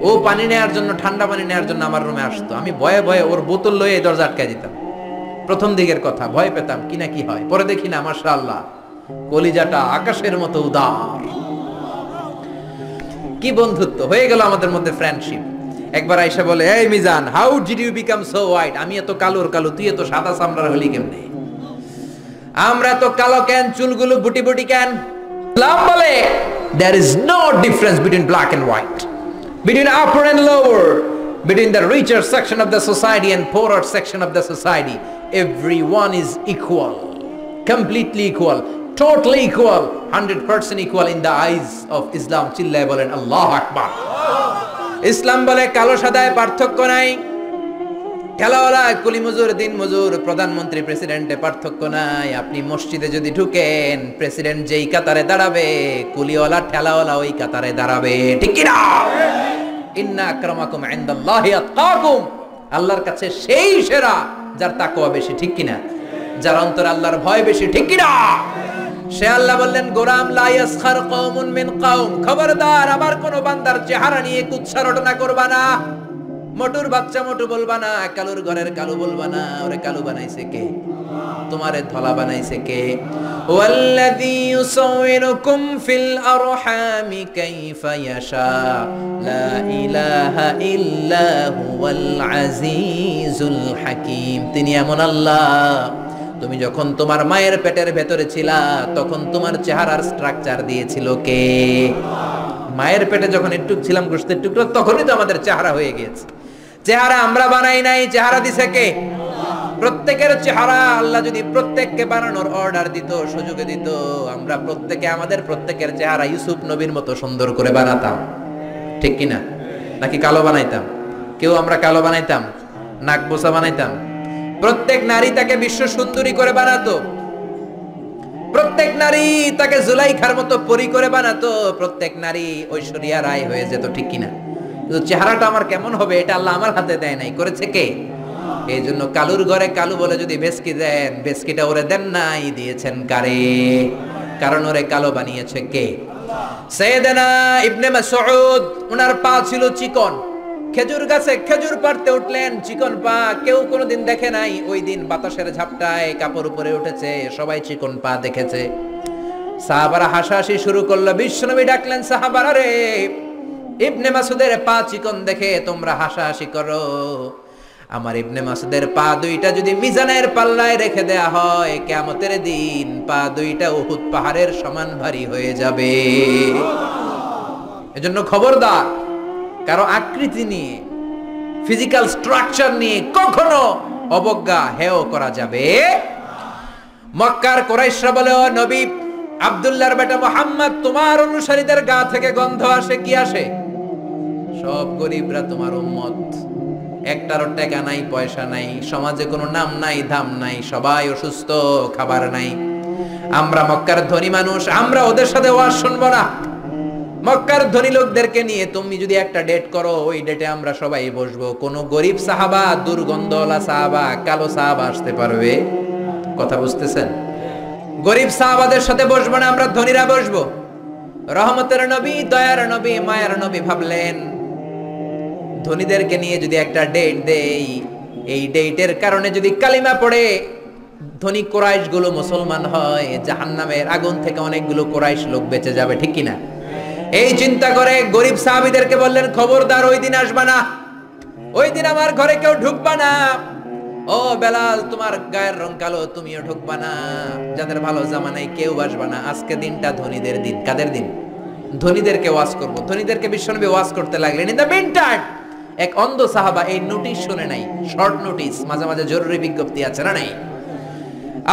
ও পানি নেওয়ার জন্য, ঠান্ডা পানি নেওয়ার জন্য আমার রুমে আসতো। আমি ভয়ে ভয়ে ওর বোতল লয়ে এই দরজা আটকায় দিতাম। প্রথম দিকের কথা, ভয় পেতাম কি না কি হয়। পরে দেখি না, মাশাআল্লাহ, কলিজাটা আকাশের মতো উদার। কি বন্ধুত্ব হয়ে গেল আমাদের মধ্যে, ফ্রেন্ডশিপ। একবার আয়েশা বলে, এই Mizan, how did you become so white? আমি এত কালোর কালো, তুই এত সাদা চামড়ার হলি কেমনে? আমরা তো কালো কেন, চুলগুলো বুটি বুটি কেন? ইসলাম বলে there is no difference between black and white, between upper and lower, between the richer section of the society and poorer section of the society. Everyone is equal, completely equal, totally equal, 100% equal in the eyes of Islam. চিল্লায় বলেন আল্লাহু আকবার। ইসলাম বলে কালো সাদায় পার্থক্য নাই, ঠেলাওয়ালা কুলি মজুর, দিন মজুর, প্রধানমন্ত্রী প্রেসিডেন্টে পার্থক্য নাই। আপনি মসজিদে যদি ঢুকেন, প্রেসিডেন্ট যেই কাতারে দাঁড়াবে, কুলিওয়ালা ঠেলাওয়ালা ওই কাতারে দাঁড়াবে, ঠিক কি না? ইন্না আকরামাকুম ইনদাল্লাহি আতকাকুম, আল্লাহর কাছে সেই সেরা যার তাকওয়া বেশি, ঠিক কি না? যার অন্তরে আল্লাহর ভয় বেশি, ঠিক কি না? সে আল্লাহ বললেন, গোলাম লা ইয়াসখার কওমুন মিন কওম, খবরদার আমার কোন বান্দার চেহারা নিয়ে কুৎসা রটনা করবা না। মোটুর বাচ্চা মোটু বলবা না, কালুর ঘরের কালু বলবা না। ওরে কালু বানাইছে কে? তোমারে ধলা বানাইছে কে? ওয়াল্লাযী ইউসাউইরুকুম ফিল আরহামি কাইফা ইয়াশা, লা ইলাহা ইল্লা হুয়াল আজিজুল হাকীম। তিনি এমন আল্লাহ, তুমি যখন তোমার মায়ের পেটের ভেতরে ছিলা তখন তোমার চেহারার স্ট্রাকচার দিয়েছিল কে? মায়ের পেটে যখন একটু ছিলাম, গোশতের টুকরো, তখনই তো আমাদের চেহারা হয়ে গিয়েছে। চেহারা আমরা বানাই নাই, চেহারা দিছে কে? প্রত্যেকের চেহারা আল্লাহ যদি প্রত্যেককে বানানোর অর্ডার দিত, সুযোগে দিত, আমরা প্রত্যেকে আমাদের প্রত্যেকের চেহারা ইউসুফ নবীর মতো সুন্দর করে বানাতাম, ঠিক কিনা? নাকি কালো বানাইতাম? কেউ আমরা কালো বানাইতাম, নাক বোসা বানাইতাম? প্রত্যেক নারী তাকে বিশ্ব সুন্দরী করে বানাতো, প্রত্যেক নারী তাকে জুলাইখার মতো পরি করে বানাতো, প্রত্যেক নারী ঐশ্বরিয়া রায় হয়ে যেত, ঠিক কিনা? কিন্তু চেহারাটা আমার কেমন হবে এটা আল্লাহ আমার হাতে দেয় নাই, করেছে কে? এই জন্য কালুর ঘরে কালু বলে যদি ভেস্কি দেন, ভেস্কিটা ওরে দেন নাই, দিয়েছেন কারে? কারণ ওরে কালো বানিয়েছে কে? সাইয়েদনা ইবনে মাসউদ, ওনার পা ছিল চিকন, খেজুর গাছে খেজুর পাড়তে উঠলেন, চিকন পা, কেউ কোনোদিন দেখে নাই। ওই দিন বাতাসের ঝাপটায় কাপড় উপরে উঠেছে, সবাই চিকন পা দেখেছে। সাহাবারা হাসাহাসি শুরু করলো। বিশ্বনবী ডাকলেন, সাহাবারা রে, ইবনে মাসউদের পা চিকন দেখে তোমরা হাসাহাসি করো, আমার ইবনে মাসউদের পা দুইটা যদি মিজানের পাল্লায় রেখে দেয়া হয়, কিয়ামতের দিন পা দুইটা উহুদ পাহাড়ের সমান ভারী হয়ে যাবে। এজন্য খবরদার, কারো আকৃতি নিয়ে, ফিজিক্যাল স্ট্রাকচার নিয়ে কখনো অবজ্ঞা, হেয় করা যাবে। মক্কার কুরাইশরা বলে, ও নবী, আব্দুল্লাহর বেটা মুহাম্মদ, তোমার অনুসারীদের গা থেকে গন্ধ আসে, কি আসে? সব গরিবরা তোমার উম্মত, একটারও টাকা নাই, পয়সা নাই, সমাজে কোনো নাম নাই, ধাম নাই, সবাই অসুস্থ, খাবার নাই। আমরা মক্কার ধনী মানুষ, আমরা ওদের সাথে ওয়াজ শুনবো না। মক্কার ধনী লোকদেরকে নিয়ে তুমি যদি একটা ডেট করো, ওই ডেটে আমরা সবাই বসবো। কোন গরিব সাহাবা, দুর্গন্ধওয়ালা সাহাবা, কালো সাহাবা আসতে পারবে? কথা বুঝতেছেন? গরিব সাহাবাদের সাথে বসবো না, আমরা ধনীরা বসবো। রহমতের নবী, দয়ার নবী, মায়ার নবী ভাবলেন ধনীদেরকে নিয়ে যদি একটা ডেট দেই, এই ডেটের কারণে যদি কালিমা পড়ে ধনী কোরাইশ গুলো মুসলমান হয়, জাহান্নামের আগুন থেকে অনেকগুলো কোরাইশ লোক বেঁচে যাবে, ঠিক কিনা? এই চিন্তা করে গরিব সাহাবীদেরকে বললেন, খবরদার ওই দিন আসবা না, ওই দিন আমার ঘরে কেউ ঢুকবা না। ও বেলাল, তোমার গায়ের রং কালো, তুমিও ঢুকবা না। যাদের ভালো জামা নাই কেউ আসবা না। আজকে দিনটা ধনীদের দিন। কাদের দিন? ধনীদেরকে ওয়াজ করব। ধনীদেরকে বিশ্বনবী ওয়াজ করতে লাগলেন। ইন দ্য মিন টাইম এক অন্ধ সাহাবা এই নোটিশ শুনে নাই, শর্ট নোটিশ, মাঝে মাঝে জরুরি বিজ্ঞপ্তি আছে না নাই?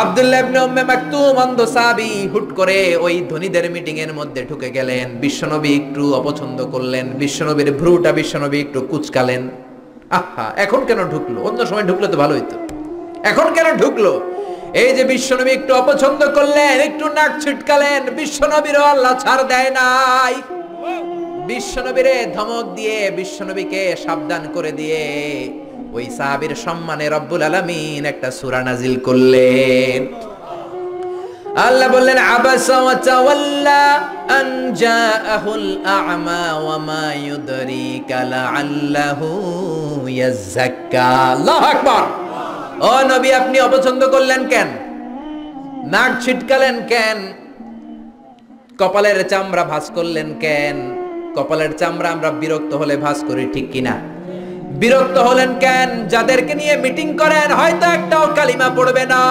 আব্দুল্লাহ ইবনে উম্মে মাকতুম অন্ধ সাহাবী হুট করে ওই ধনীদের মিটিং এর মধ্যে ঢুকে গেলেন। বিশ্বনবী একটু অপছন্দ করলেন, বিশ্বনবীর ভ্রুটা বিশ্বনবী একটু কুঁচকালেন। আহা, এখন কেন ঢুকলো? অন্য সময় ঢুকলে তো ভালো হইতো, এখন কেন ঢুকলো? এই যে বিশ্বনবী একটু অপছন্দ করলেন, একটু নাক ছিটকালেন, বিশ্বনবীরও আল্লাহ ছাড় দেয় নাই। বিশ্বনবীরে ধমক দিয়ে, বিশ্বনবীকে সাবধান করে দিয়ে ওই সাহাবীর সম্মানে রব্বুল আলামিন একটা সূরা নাজিল করলেন। আল্লাহ বললেন, আবাসা ওয়া তাওয়াল্লা আন জাআহুল আ'মা ওয়া মা ইউদরিকা লাআল্লাহু ইয়াযাক্কা। আল্লাহু আকবার। ও নবী, আপনি অপছন্দ করলেন কেন? নাক ছিটকালেন কেন? কপালের চামড়া ভাঁজ করলেন কেন? কপালের চামড়া আমরা বিরক্ত হলে ভাঁজ করি, ঠিক কিনা? বিরক্ত হলেন কেন? যাদেরকে নিয়ে মিটিং করেন হয়তো একটাও কালিমা পড়বে না।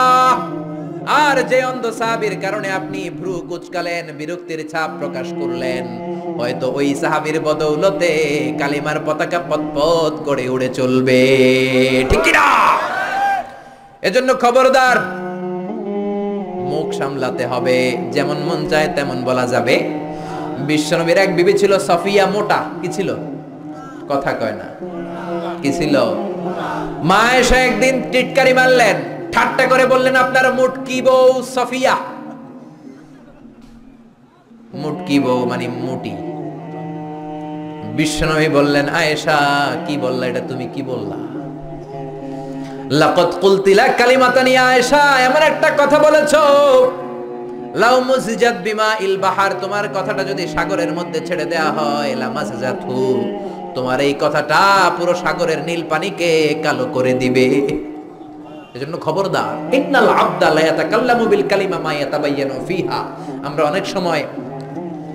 আর যে অন্ধ সাহাবীর কারণে আপনি ভ্রু কুচকালেন, বিরক্তির ছাপ প্রকাশ করলেন, হয়তো ওই সাহাবীর বদৌলতে কালিমার পতাকা পতপত করে উড়ে চলবে, ঠিক কিনা? এজন্য খবরদার, মুখ সামলাতে হবে। যেমন মন চায় তেমন বলা যাবে। বিশ্বনবীর এক বিবি ছিল সফিয়া, মোটা। কি ছিল? কথা কয় না। কি ছিল? মা এসে একদিন টিটকারি মারলেন, ঠাট্টা করে বললেন, আপনার মুটকি বউ সফিয়া। মুটকি বউ মানে মুটি। বিশ্বনবী বললেন, আয়েশা, কি বললা এটা? তুমি কি বললা? লাকাদ কুলতি লা কালিমাতান ইয়া আয়েশা, এমন একটা কথা বলেছো, লাউ মুসিজাত বিমা ইল বাহার, তোমার কথাটা যদি সাগরের মধ্যে ছেড়ে দেয়া হয়, লা মাসজাতহু, তোমার এই কথাটা পুরো সাগরের নীল পানিকে কালো করে দিবে। এজন্য খবরদার, ইন্নাল আবদা লা ইয়াতাকাল্লামু বিল কালিমা মা ইয়াতাবায়ানু ফিহা। আমরা অনেক সময়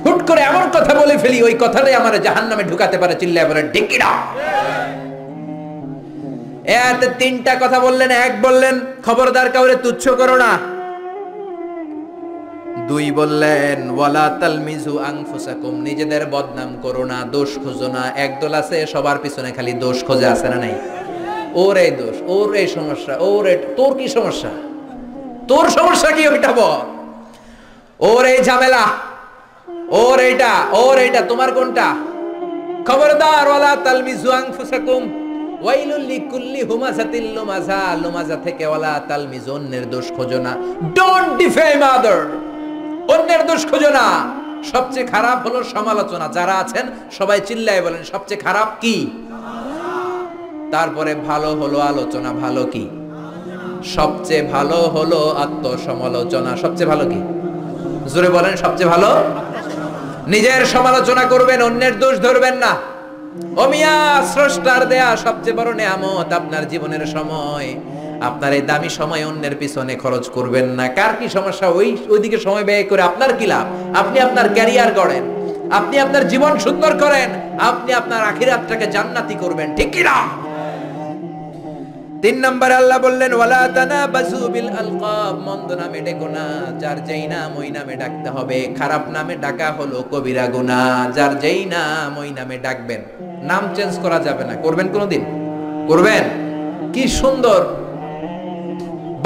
হুট করে এমন কথা বলে ফেলি, ওই কথাটাই আমারে জাহান্নামে ঢুকাতে পারে। চিল্লায় বলেন ঠিক কি না? এতে তিনটা কথা বললেন। এক বললেন, খবরদার কাউরে তুচ্ছ করো না। দুই বললেন, ওয়ালা তালমিজু আনফুসাকুম, নিজেদের বদনাম করো না, দোষ খোঁজো না। একদল আছে সবার পিছনে খালি দোষ খোঁজে, আছে না নাই? ওর এই দোষ, ওর এই সমস্যা, ওর তোর কি সমস্যা? তোর সমস্যা কি ওইটা বল। ওর এই ঝামেলা, ওর এইটা, তোমার কোনটা? খবরদার, ওয়ালা তালমিজু আনফুসাকুম ওয়াইলুল লিকুল্লি হুমাযাতিল লুমাযা, লুমাযা থেকে ওয়ালা তালমিজু, অন্যের দোষ খোঁজো না। ডোন্ট ডিফেম আদার, অন্যের দোষ খোঁজো না। সবচেয়ে খারাপ হলো সমালোচনা। যারা আছেন সবাই চিল্লায় বলেন, সবচেয়ে খারাপ কি? তারপরে ভালো হলো আলোচনা। ভালো কি? সবচেয়ে ভালো হলো আত্মসমালোচনা। সবচেয়ে ভালো কি? জোরে বলেন, সবচেয়ে ভালো। নিজের সমালোচনা করবেন, অন্যের দোষ ধরবেন না। ও মিয়া, স্রষ্টার দেয়া সবচেয়ে বড় নেয়ামত আপনার জীবনের সময়। আপনার এই দামি সময় অন্যের পিছনে খরচ করবেন না। কার কি সমস্যা, ওইদিকে সময় ব্যয় করে আপনার কি লাভ? আপনি আপনার ক্যারিয়ার গড়েন, আপনি আপনার জীবন সুন্দর করেন, আপনি আপনার আখিরাতটাকে জান্নাতি করবেন, ঠিক কি না? 3 নম্বরে আল্লাহ বললেন, ওয়ালা তানাবাসু বিল আলকাব, মন্দ নামে ডেকো না। যার যেই নাম ওই নামে ডাকতে হবে। খারাপ নামে ডাকা হলো কবিরা গুনাহ। যার যেই নাম ওই নামে ডাকবেন, নাম চেঞ্জ করা যাবে না। করবেন কোনদিন? করবেন? কি সুন্দর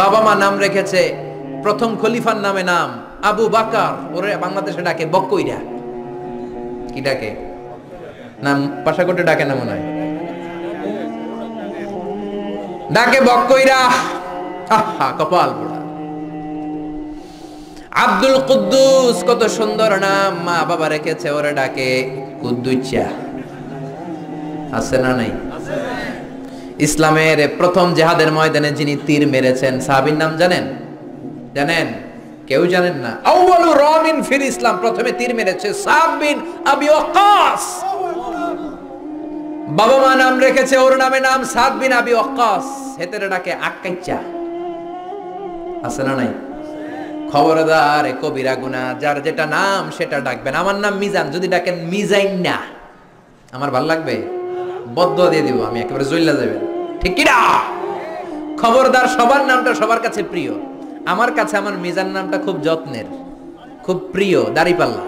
বাবা মা নাম রেখেছে, প্রথম খলিফার নামে নাম আবু বাকার, ওরে বাংলাদেশে ডাকে বক্কইরা। কি ডাকে? নাম পাশাকোটে ডাকে না মনে হয়? ডাকে বক্কইরা, আহা কপাল পোড়া। আব্দুল কুদ্দুস, কত সুন্দর নাম, মা বাবা রেখেছে ওরে ডাকে কুদ্দুচ্চা। আছে না নাই? ইসলামের প্রথম জিহাদের ময়দানে যিনি তীর মেরেছেন সাহাবীর নাম জানেন? জানেন? কেউ জানেন না? আউয়ালু রামিন ফিল ইসলাম, প্রথমে তীর মেরেছে সাদ বিন আবি ওয়াক্কাস। বাবা মা নাম রেখেছে ওর নামে নাম সাদ বিন আবি ওয়াক্কাস, হেতেরে ডাকে আক্কাইচা। আছে না নাই? খবরদার, কবিরা গুনাহ, যার যেটা নাম সেটা ডাকবেন। আমার নাম মিজান, যদি ডাকেন মিজাইন না, আমার ভালো লাগবে? বদদুয়া দিয়ে দিব আমি, একেবারে জ্বললা যাবেন। ঠিক কি না? খবরদার, সবার নামটা সবার কাছে প্রিয়। আমার কাছে আমার মিজান নামটা খুব যত্নের, খুব প্রিয়, দাড়িপাল্লা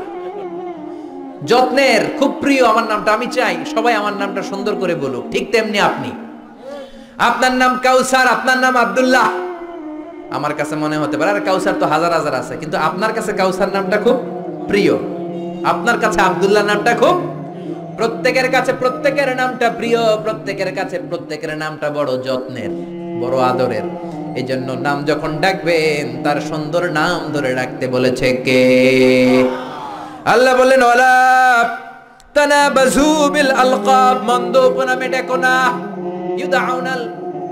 যত্নের, খুব প্রিয় আমার নামটা। আমি চাই সবাই আমার নামটা সুন্দর করে বলুক। ঠিক তেমনি আপনি, আপনার নাম কাউসার, আপনার নাম আব্দুল্লাহ। আমার কাছে মনে হতে পারে আর কাউসার তো হাজার হাজার আছে, কিন্তু আপনার কাছে কাউসার নামটা খুব প্রিয়, আপনার কাছে আব্দুল্লাহ নামটা খুব, প্রত্যেকের কাছে প্রত্যেকের নামটা প্রিয়, প্রত্যেকের কাছে প্রত্যেকের নামটা বড় যত্নের, বড় আদরের। এই জন্য নাম যখন ডাকবেন তার সুন্দর নাম ধরে ডাকতে বলেছে কে? আল্লাহ বললেন ওয়ালা তানাবাযু বিল আলকাব, মন্দ উপনামে ডেকো না। ইউদাউনাল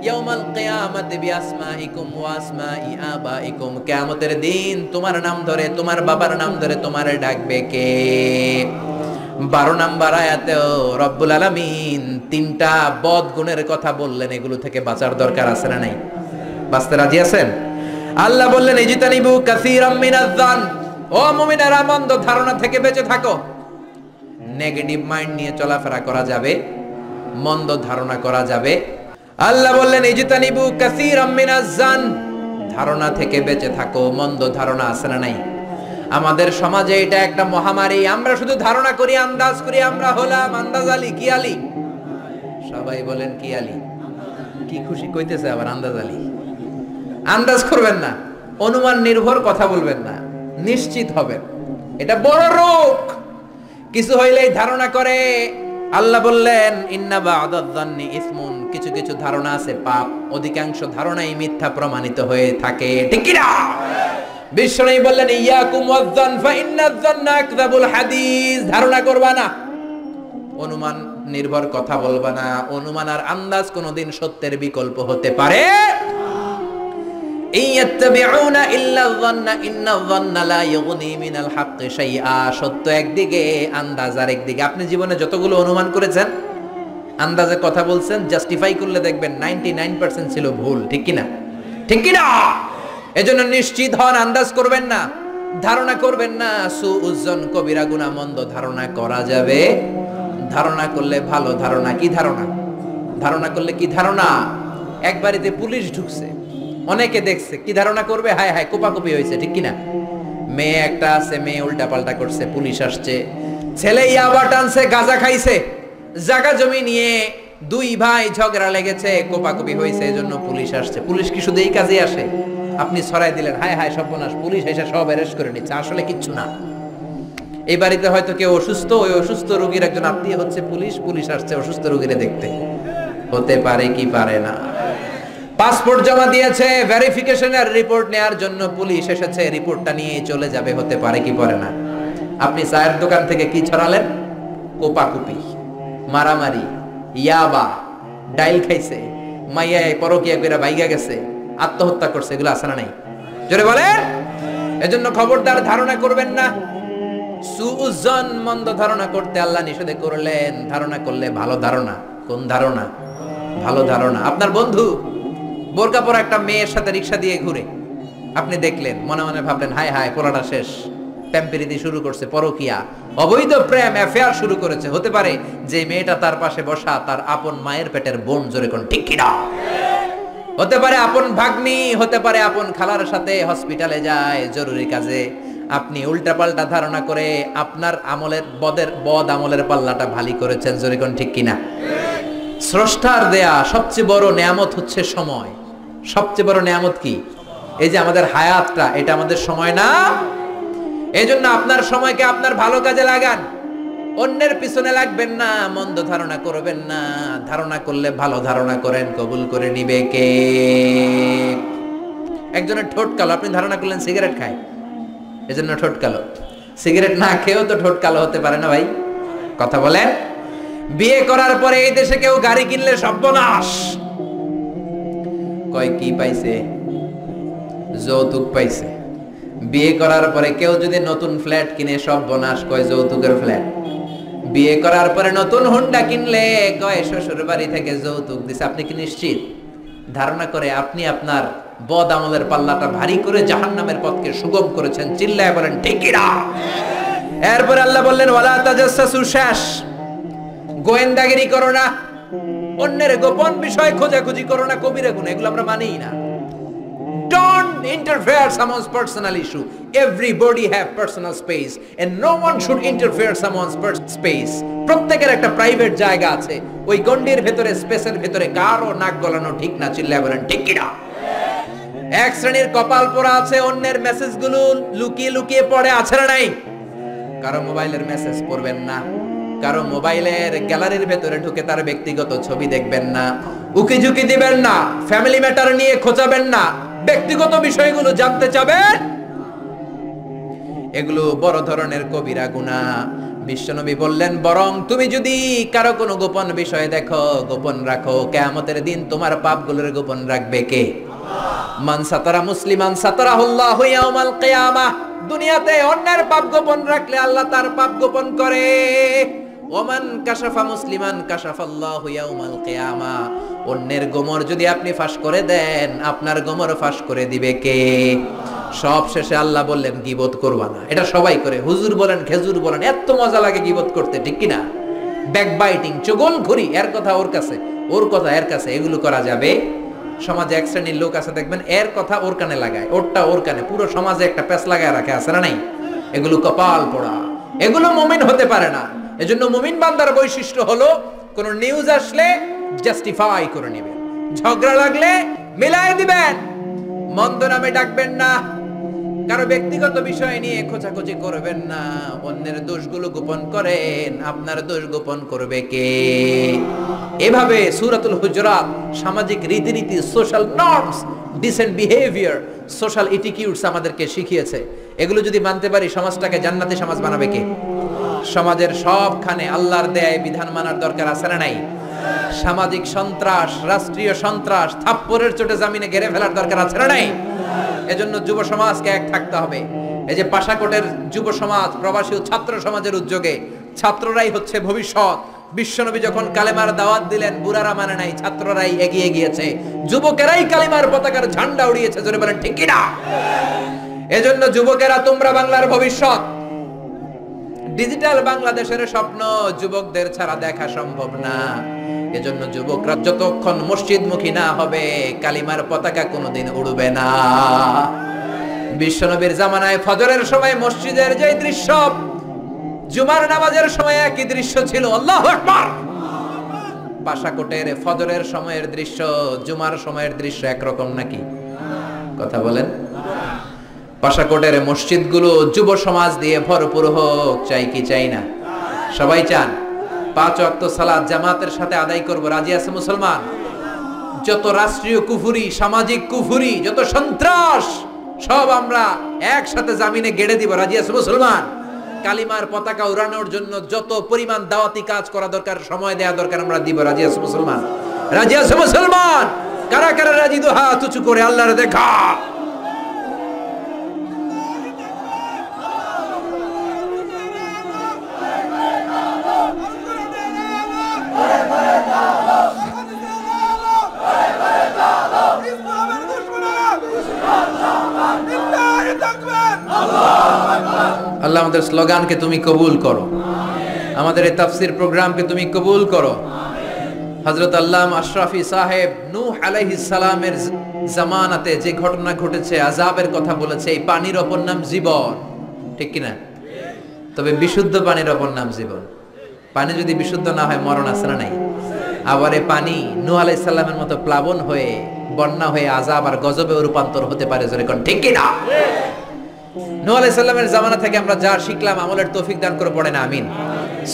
ইয়াউমাল কিয়ামাতি বিআসমাইকুম ওয়া আসমাই আবাইকুম, কিয়ামতের দিন তোমার নাম ধরে, তোমার বাবার নাম ধরে তোমারে ডাকবে কে? 12 নম্বর আয়াতেও রব্বুল আলামিন 3টা বদ গুণের কথা বললেন, এগুলো থেকে বাঁচার দরকার আছে না নাই? বাঁচতে রাজি আছেন? আল্লাহ বললেন ইজতানিবু কাসীরাম মিনাজ যান, ও মুমিনেরা মন্দ ধারণা থেকে বেঁচে থাকো। নেগেটিভ মাইন্ড নিয়ে চলাফেরা করা যাবে, মন্দ ধারণা করা যাবে। আল্লাহ বললেন ইজতানিবু কাসীরাম মিনাজ যান, ধারণা থেকে বেঁচে থাকো। মন্দ ধারণা আছে না নাই? আমাদের সমাজে এটা একটা মহামারী। আমরা শুধু ধারণা করি, আন্দাজ করি। আমরা হলাম আন্দাজ আলী। কি আলী? সবাই বলেন কি আলী? কি খুশি কইতেছে আবার আন্দাজ আলী। আন্দাজ করবেন না, অনুমান নির্ভর কথা বলবেন না, নিশ্চিত হবেন। এটা বড় রোগ। কিছু হইলেই ধারণা করে। আল্লাহ বললেন ইন্না বা'দায যান্নি ইসমুন, কিছু কিছু ধারণা আছে পাপ, অধিকাংশ ধারণাই মিথ্যা প্রমাণিত হয়ে থাকে। ঠিক কি না? বিশ্বনবী বললেন ইয়াকুম ওয়ায-যান ফা ইন্নায যান্না আকযাবুল হাদিস, ধারণা করবা না, অনুমান নির্ভর কথা বলবা না। অনুমান আর আন্দাজ কোনদিন সত্যের বিকল্প হতে পারে ইয়াত্তাবিউনা ইল্লা যান্না ইন্নায যান্না লা ইউগনি মিনাল হাক্কি শাইআ, সত্য একদিকে, আন্দাজ আরেকদিকে। আপনি জীবনে যতগুলো অনুমান করেছেন, আন্দাজে কথা বলছেন, জাস্টিফাই করলে দেখবেন 99% ছিল ভুল। ঠিক কি না? ঠিক কি না? এজন্য নিশ্চিত হন, আন্দাজ করবেন না, ধারণা করবেন না। সুউজ্জন, কবিরা গুনাহ, মন্দ ধারণা করা যাবে। ধারণা করলে ভালো ধারণা। কি ধারণা? ধারণা করলে কি ধারণা? এক বাড়িতে পুলিশ ঢুকছে, অনেকে দেখছে, কি ধারণা করবে? হায় হায় কোপাকুপি হয়েছে। ঠিক কিনা? মেয়ে একটা আছে, মেয়ে উল্টা পাল্টা করছে, পুলিশ আসছে। ছেলে ইয়াবা টানছে, গাঁজা খাইছে, জায়গা জমি নিয়ে 2 ভাই ঝগড়া লেগেছে, কোপাকুপি হয়েছে, এজন্য পুলিশ আসছে। পুলিশ কি শুধু এই কাজে আসে? আপনি ছড়াই দিলেন হায় হায় সর্বনাশ, পুলিশ এসে সব অ্যারেস্ট করে নিচ্ছে, আসলে কিচ্ছু না। এই বাড়িতে হয়তো কেউ অসুস্থ, ওই অসুস্থ রোগীর একজন আত্মীয় হচ্ছে পুলিশ, পুলিশ আসছে অসুস্থ রোগীরে দেখতে। হতে পারে কি পারে না? পাসপোর্ট জমা দিয়েছে, ভেরিফিকেশনের রিপোর্ট নেয়ার জন্য পুলিশ এসেছে, রিপোর্টটা নিয়ে চলে যাবে। হতে পারে কি পারে না? আপনি চায়ের দোকান থেকে কি ছড়ালেন? কোপাকুপি, মারামারি, ইয়াবা, ডাইল খাইছে, মাইয়ায় পরকিয়া কইরা বাইগা গেছে, আত্মহত্যা করছে, এগুলো আছে না নাই? জোরে বলেন। এজন্য খবরদার, ধারণা করবেন না। সুউজ্জন, মন্দ ধারণা করতে আল্লাহ নিষেধ করলেন। ধারণা করলে ভালো ধারণা। কোন ধারণা? ভালো ধারণা। আপনার বন্ধু বোরকা পরা একটা মেয়ের সাথে রিকশা দিয়ে ঘুরে, আপনি দেখলেন, মনে মনে ভাবলেন হায় হায় পোলাটা শেষ, টেম্পেরিতি শুরু করছে, পরকিয়া, অবৈধ প্রেম, অ্যাফেয়ার শুরু করেছে। হতে পারে যে মেয়েটা তার পাশে বসা তার আপন মায়ের পেটের বোন। জোরে কোন ঠিক কিনা? হতে পারে আপন ভাগ্নি, হতে পারে আপন খালার সাথে হসপিটালে যায় জরুরি কাজে। আপনি উল্টাপাল্টা ধারণা করে আপনার আমলের বদ আমলের পাল্লাটা ভারী করেছেন। জোরে কোন ঠিক কিনা? স্রষ্টার দেয়া সবচেয়ে বড় নেয়ামত হচ্ছে সময়। সবচেয়ে বড় নেয়ামত কি? এই যে আমাদের হায়াতটা, এটা আমাদের সময় না? এই জন্য আপনার সময়কে আপনার ভালো কাজে লাগান। অন্যের পিছনে লাগবেন না, মন্দ ধারণা করবেন না, ধারণা করলে ভালো ধারণা করেন, কবুল করে নিবে কে? একজনের ঠোঁট কালো, আপনি ধারণা করলেন সিগারেট খায়, এজন্য ঠোঁট কালো। সিগারেট না খেয়েও তো ঠোঁট কালো হতে পারে না ভাই, কথা বলেন। বিয়ে করার পরে এই দেশে কেউ গাড়ি কিনলে সর্বনাশ, কয় কি পাইছে? যৌতুক পাইছে। বিয়ে করার পরে কেউ যদি নতুন ফ্ল্যাট কিনে সর্বনাশ, কয় যৌতুকের ফ্ল্যাট। বিয়ে করার পরে নতুন হুন্ডা কিনলে কয় শ্বশুর বাড়ি থেকে যৌতুক দিছে। আপনি কি নিশ্চিত? ধারণা করে আপনি আপনার বদ আমলের পাল্লাটা ভারী করে জাহান্নামের পথকে সুগম করেছেন। চিল্লায় বলেন ঠিক কি না? এরপর আল্লাহ বললেন ওয়ালা তাজাসসু, শেষ। গোয়েন্দাগিরি করো না, অন্যের গোপন বিষয় খোঁজাখুঁজি করো না, কবিরা গুনাহ, এগুলো আমরা মানিই না। Don't interfere someone's personal issue. Everybody have personal space and no one should interfere someone's space. প্রত্যেকের একটা প্রাইভেট জায়গা আছে, ওই গন্ডির ভেতরে, স্পেসের ভেতরে কারো নাক গলানো ঠিক না। চিল্লায় বলেন ঠিক কি না? এক শ্রেণীর কপাল পোড়া আছে, অন্যের মেসেজগুলো লুকিয়ে লুকিয়ে পড়ে, আছে না নাই? কারো মোবাইলের মেসেজ পড়বেন না, কারো মোবাইলের গ্যালারির ভেতরে ঢুকে তার ব্যক্তিগত ছবি দেখবেন না, উকি ঝুঁকি দিবেন না, ফ্যামিলি ম্যাটার নিয়ে খোঁচাবেন না, ব্যক্তিগত বিষয়গুলো জানতে চাবেন, এগুলো বড় ধরনের কবিরা গুনাহ। বিশ্বনবী বললেন বরং তুমি যদি কারো কোনো গোপন বিষয় দেখো, গোপন রাখো, কিয়ামতের দিন তোমার পাপগুলোর গোপন রাখবে কে? মান সাতারা মুসলিমান সাতারাহুল্লাহু ইয়াউমাল কিয়ামাহ। দুনিয়াতে অন্যের পাপ গোপন রাখলে আল্লাহ তার পাপ গোপন করে। ওমান কাশাফা মুসলিমান কাশাফাল্লাহু ইয়াউমাল কিয়ামাহ। অন্যের গোমর যদি আপনি ফাঁস করে দেন, আপনার গোমর ফাঁস করে দিবে কে? সব শেষে আল্লাহ বললেন গীবত করবা না। এটা সবাই করে, হুজুর বলেন, খেজুর বলেন, এত মজা লাগে গীবত করতে, ঠিক কি না? ব্যাকবাইটিং, চুগলখড়ি, এর কথা ওর কাছে, ওর কথা এর কাছে, এগুলো করা যাবে? সমাজে এক শ্রেণীর লোক আছে দেখবেন, এর কথা ওর কানে লাগায়, ওরটা ওর কানে, পুরো সমাজে একটা প্যাচ লাগায় রাখে, আছে না নাই? এগুলো কপাল পোড়া, এগুলো মুমিন হতে পারে না। এজন্য মুমিন বান্দার বৈশিষ্ট্য হলো কোন নিউজ আসলে জাস্টিফাই করে নেবেন, ঝগড়া লাগলে মিলাই দিবেন, মন্দ নামে ডাকবেন না, কারো ব্যক্তিগত বিষয় নিয়ে খোঁচাখুচি করবেন না, অন্যের দোষগুলো গোপন করেন, আপনার দোষ গোপন করবে কে? এভাবে সূরাতুল হুজুরাত সামাজিক রীতিনীতি, social norms, decent behaviour, social etiquettes আমাদেরকে শিখিয়েছে। এগুলো যদি মানতে পারি, সমাজটাকে জান্নাতি সমাজ বানাবে কে? সমাজের সবখানে আল্লাহর দেয় বিধান মানার দরকার আছে না নাই? সামাজিক সন্ত্রাস, রাষ্ট্রীয় সন্ত্রাস থাপ্পড়ের চোটে জামিনে গেড়ে ফেলার দরকার আছে না নাই? এজন্য যুব সমাজকে এক থাকতে হবে। এই যে পাশাকোটের যুব সমাজ, প্রবাসী ছাত্র সমাজের উদ্যোগে, ছাত্ররাই হচ্ছে ভবিষ্যৎ। বিশ্বনবী যখন কালেমার দাওয়াত দিলেন, বুড়ারা মানে নাই, ছাত্ররাই এগিয়ে গিয়েছে, যুবকেরাই কালেমার পতাকার ঝান্ডা উড়িয়েছে, জোরে বলেন ঠিক কি না? এজন্য যুবকেরা, তোমরা বাংলার ভবিষ্যৎ। ডিজিটাল বাংলাদেশের স্বপ্ন যুবকদের ছাড়া দেখা সম্ভব না। এজন্য যুবকরা যতক্ষণ মসজিদমুখী না হবে, কালিমার পতাকা কোনোদিন উড়বে না। বিশ্বনবীর জামানায় ফজরের সময় মসজিদের যে দৃশ্য, জুমার নামাজের সময় একই দৃশ্য ছিল। আল্লাহু আকবার। পাশাকোটের ফজরের সময়ের দৃশ্য, জুমার সময়ের দৃশ্য একরকম নাকি? কথা বলেন। পাশাকোটের মসজিদগুলো যুব সমাজ দিয়ে ভরপুর হোক, চাই কি চাই না? সবাই চান। 5 ওয়াক্ত সালাত জামাতের সাথে আদায় করব, রাজি আছে মুসলমান? যত রাষ্ট্রীয় কুফুরি, সামাজিক কুফুরি, যত সন্ত্রাস, সব আমরা একসাথে জামিনে গেড়ে দিব, রাজি আছে মুসলমান? কালিমার পতাকা উড়ানোর জন্য যত পরিমাণ দাওয়াতি কাজ করা দরকার, সময় দেয়া দরকার, আমরা দিব, রাজি আছে মুসলমান? রাজি আছে মুসলমান? কারা কারা রাজি? দু হাত উঁচু করে আল্লাহর দেখা। আল্লাহ আমাদের স্লোগানকে তুমি কবুল করো, আমাদের এই তাফসীর প্রোগ্রামকে তুমি কবুল করো। হযরত আল্লামা আশরাফি সাহেব নূহ আলাইহিস সালামের জামানাতে যে ঘটনা ঘটেছে, আযাবের কথা বলেছে, এই পানির অপর নাম জীবন, ঠিক কি না? তবে বিশুদ্ধ পানির অপর নাম জীবন। পানি যদি বিশুদ্ধ না হয়, মরণ আছে না নাই? আবার এই পানি নূহ আলাইহিস সালামের মতো প্লাবন হয়ে, বন্যা হয়ে আযাব আর গজবে রূপান্তর হতে পারে, জোরে কোন ঠিক কি না? নূহ আলাইহিস সালামের জামানা থেকে আমরা যা শিখলাম, আমলের তৌফিক দান করে পড়েন আমিন।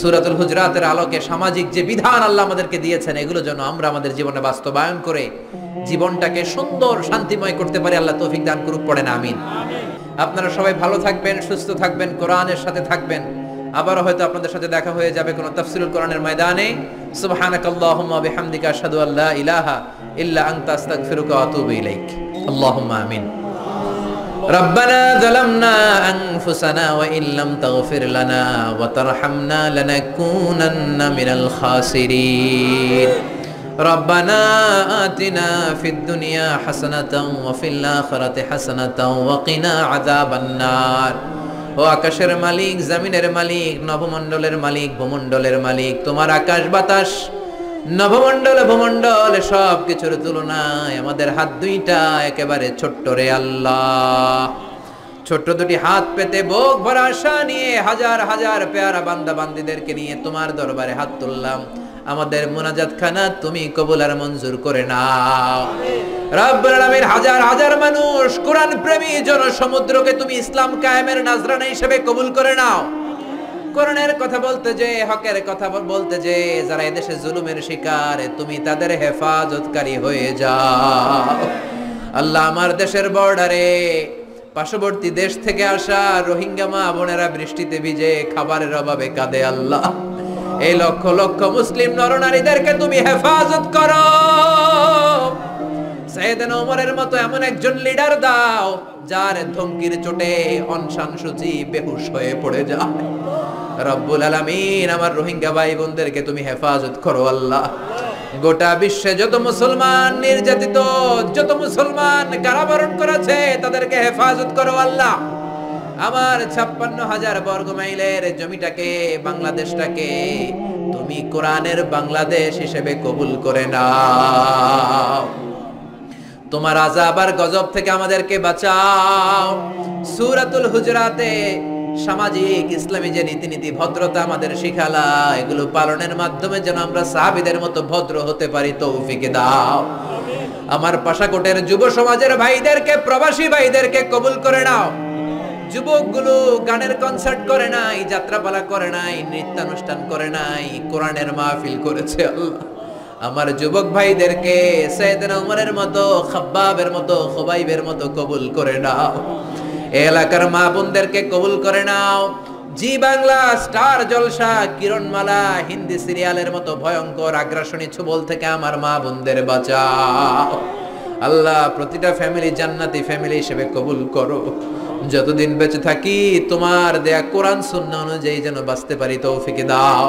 সূরাতুল হুজরাতের আলোকে সামাজিক যে বিধান আল্লাহ আমাদেরকে দিয়েছেন এগুলো যেন আমরা আমাদের জীবনে বাস্তবায়ন করে জীবনটাকে সুন্দর শান্তিময় করতে পারি। আল্লাহ তৌফিক দান করুক, পড়েন আমিন। আপনারা সবাই ভালো থাকবেন, সুস্থ থাকবেন, কোরআনের সাথে থাকবেন। আবারও হয়তো আপনাদের সাথে দেখা হয়ে যাবে কোন তাফসীরুল কোরআনের ময়দানে। সুবহানাকাল্লাহুম্মা ওয়া বিহামদিকা আশহাদু আল্লা ইলাহা ইল্লা আনতা আস্তাগফিরুকা ওয়া আতুবু ইলাইক। আল্লাহুম্মা আমিন। ربنا ظلمنا أنفسنا وإن لم تغفر لنا وترحمنا لنكونن من الخاسرين ربنا آتنا في الدنيا حسنة وفي الآخرة حسنة وقنا عذاب النار ও আকাশের মালিক, জমিনের মালিক, নবমণ্ডলের মালিক, ভূমণ্ডলের মালিক, তোমার আকাশ বাতাস, নবমণ্ডল, ভূমণ্ডল সব কিছুর তুলনায় আমাদের হাত দুইটা একেবারে ছোট্ট রে আল্লাহ। ছোট্ট দুটি হাত পেতে বুক ভরা আশা নিয়ে হাজার হাজার পেয়ারা বান্দা বান্দীদেরকে নিয়ে তোমার দরবারে হাত তুললাম। আমাদের মুনাজাত খানা তুমি কবুল আর মঞ্জুর করে নাও রব্বুল আলামিন। হাজার হাজার মানুষ কোরআন প্রেমী জনসমুদ্রকে তুমি ইসলাম কায়েমের নাজরানা হিসেবে কবুল করে নাও। কোরআনের কথা বলতে যে, হকের কথা বলতে যে যারা এদেশে জুলুমের শিকার, তুমি তাদের হেফাজতকারী হয়ে যাও আল্লাহ। আমার দেশের বর্ডারে পার্শ্ববর্তী দেশ থেকে আসা রোহিঙ্গা মা বোনেরা বৃষ্টিতে ভিজে খাবারের অভাবে কাঁদে আল্লাহ। এই লক্ষ লক্ষ মুসলিম নরনারীদেরকে তুমি হেফাজত করো। সাইয়েদনা ওমরের মতো এমন একজন লিডার দাও যার ধমকির চোটে অনশন সূচি বেহুশ হয়ে পড়ে যায়। রব্বুল আলামিন, আমার রোহিঙ্গা ভাই বোনদেরকে তুমি হেফাজত করো আল্লাহ। গোটা বিশ্বে যত মুসলমান নির্যাতিত, যত মুসলমান কারাবরণ করেছে তাদেরকে হেফাজত করো আল্লাহ। আমার 56,000 বর্গ মাইলের জমিটাকে, বাংলাদেশটাকে তুমি কোরআনের বাংলাদেশ হিসেবে কবুল করে নাও। তোমার আযাব আর গজব থেকে আমাদেরকে বাঁচাও। সূরাতুল হুজরাতে সামাজিক ইসলামী যে রীতিনীতি, ভদ্রতা আমাদের শিখালা, এগুলো পালনের মাধ্যমে যেন আমরা সাহাবীদের মতো ভদ্র হতে পারি, তৌফিক দাও। আমার পাশাকোটের যুব সমাজের ভাইদেরকে, প্রবাসী ভাইদেরকে কবুল করে নাও। যুবকগুলো গানের কনসার্ট করে নাই, যাত্রাপালা করে নাই, নৃত্যানুষ্ঠান করে নাই, কোরআনের মাহফিল করেছে আল্লাহ। আমার যুবক ভাইদেরকে সাইয়েদনা ওমরের মতো, খাব্বাবের মতো, খুবাইবের মতো কবুল করে নাও। এলাকার মা বোনদেরকে কবুল করে নাও। জি বাংলা, স্টার জলসা, কিরণমালা, হিন্দি সিরিয়ালের মতো ভয়ঙ্কর আগ্রাসনী ছবল থেকে আমার মা বোনদের বাঁচাও আল্লাহ। প্রতিটা ফ্যামিলি জান্নাতি ফ্যামিলি হিসেবে কবুল করো। যতদিন বেঁচে থাকি তোমার দেয়া কোরআন সুন্নাহ অনুযায়ী যেন বাঁচতে পারি, তৌফিক দাও।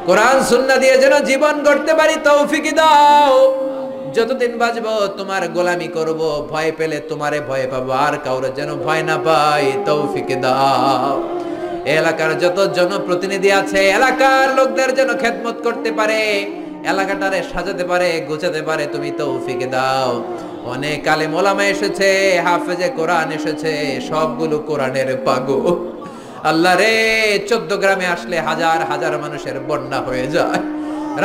কোরআন সুন্নাহ দিয়ে যেন জীবন গড়তে পারি, তৌফিক দাও। যতদিন বাঁচবো তোমার গোলামি করব, ভয় পেলে তোমারে ভয় পাবো, আর কাউরে যেন ভয় না পাই, তৌফিক দাও। এলাকার যত জনপ্রতিনিধি আছে, এলাকার লোকদের যেন খেদমত করতে পারে, এলাকাটারে সাজাতে পারে, গোছাতে পারে, তুমি তৌফিক দাও। অনেক আলেম ওলামা এসেছে, হাফেজে কোরআন এসেছে, সবগুলো কোরআনের পাগল আল্লাহ রে। 14 গ্রামে আসলে হাজার হাজার মানুষের বন্যা হয়ে যায়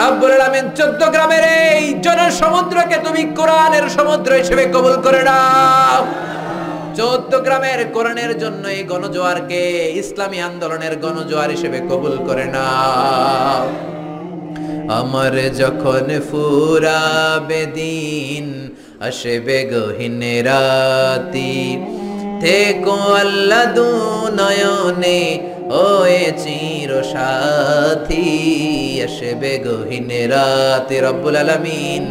রব্বুল আলামিন। 14 গ্রামের এই জনসমুদ্রকে তুমি কোরআনের সমুদ্র হিসেবে কবুল করে নাও। 14 গ্রামের কোরআনের জন্য এই গণজোয়ারকে ইসলামী আন্দোলনের গণজোয়ার হিসেবে কবুল করে নাও। আমার যখন ফুরাবে দিন, আসবে গহীন রাতি, থেকো আল্লাহ দুনয়নে ওয়ে চির সাথী, আসবে গহীন রাতি। রব্বুল আলামিন,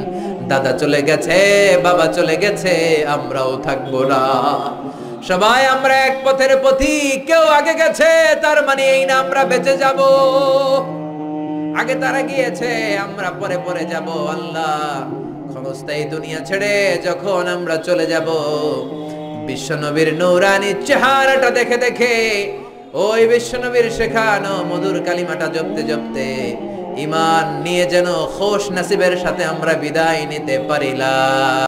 দাদা চলে গেছে, বাবা চলে গেছে, আমরাও থাকবো না। সবাই আমরা এক পথের পথিক, কেউ আগে গেছে তার মানে এই না আমরা বেঁচে যাব। আগে তারা গিয়েছে, আমরা পরে পরে যাব। আল্লাহ, ক্ষণস্থায়ী দুনিয়া ছেড়ে যখন আমরা চলে যাব, বিশ্বনবীর নূরানী চেহারাটা দেখে দেখে, ওই বিশ্বনবীর শেখানো মধুর কালিমাটা জপতে জপতে ঈমান নিয়ে যেন খোশ নসিবের সাথে আমরা বিদায় নিতে পারিলাম।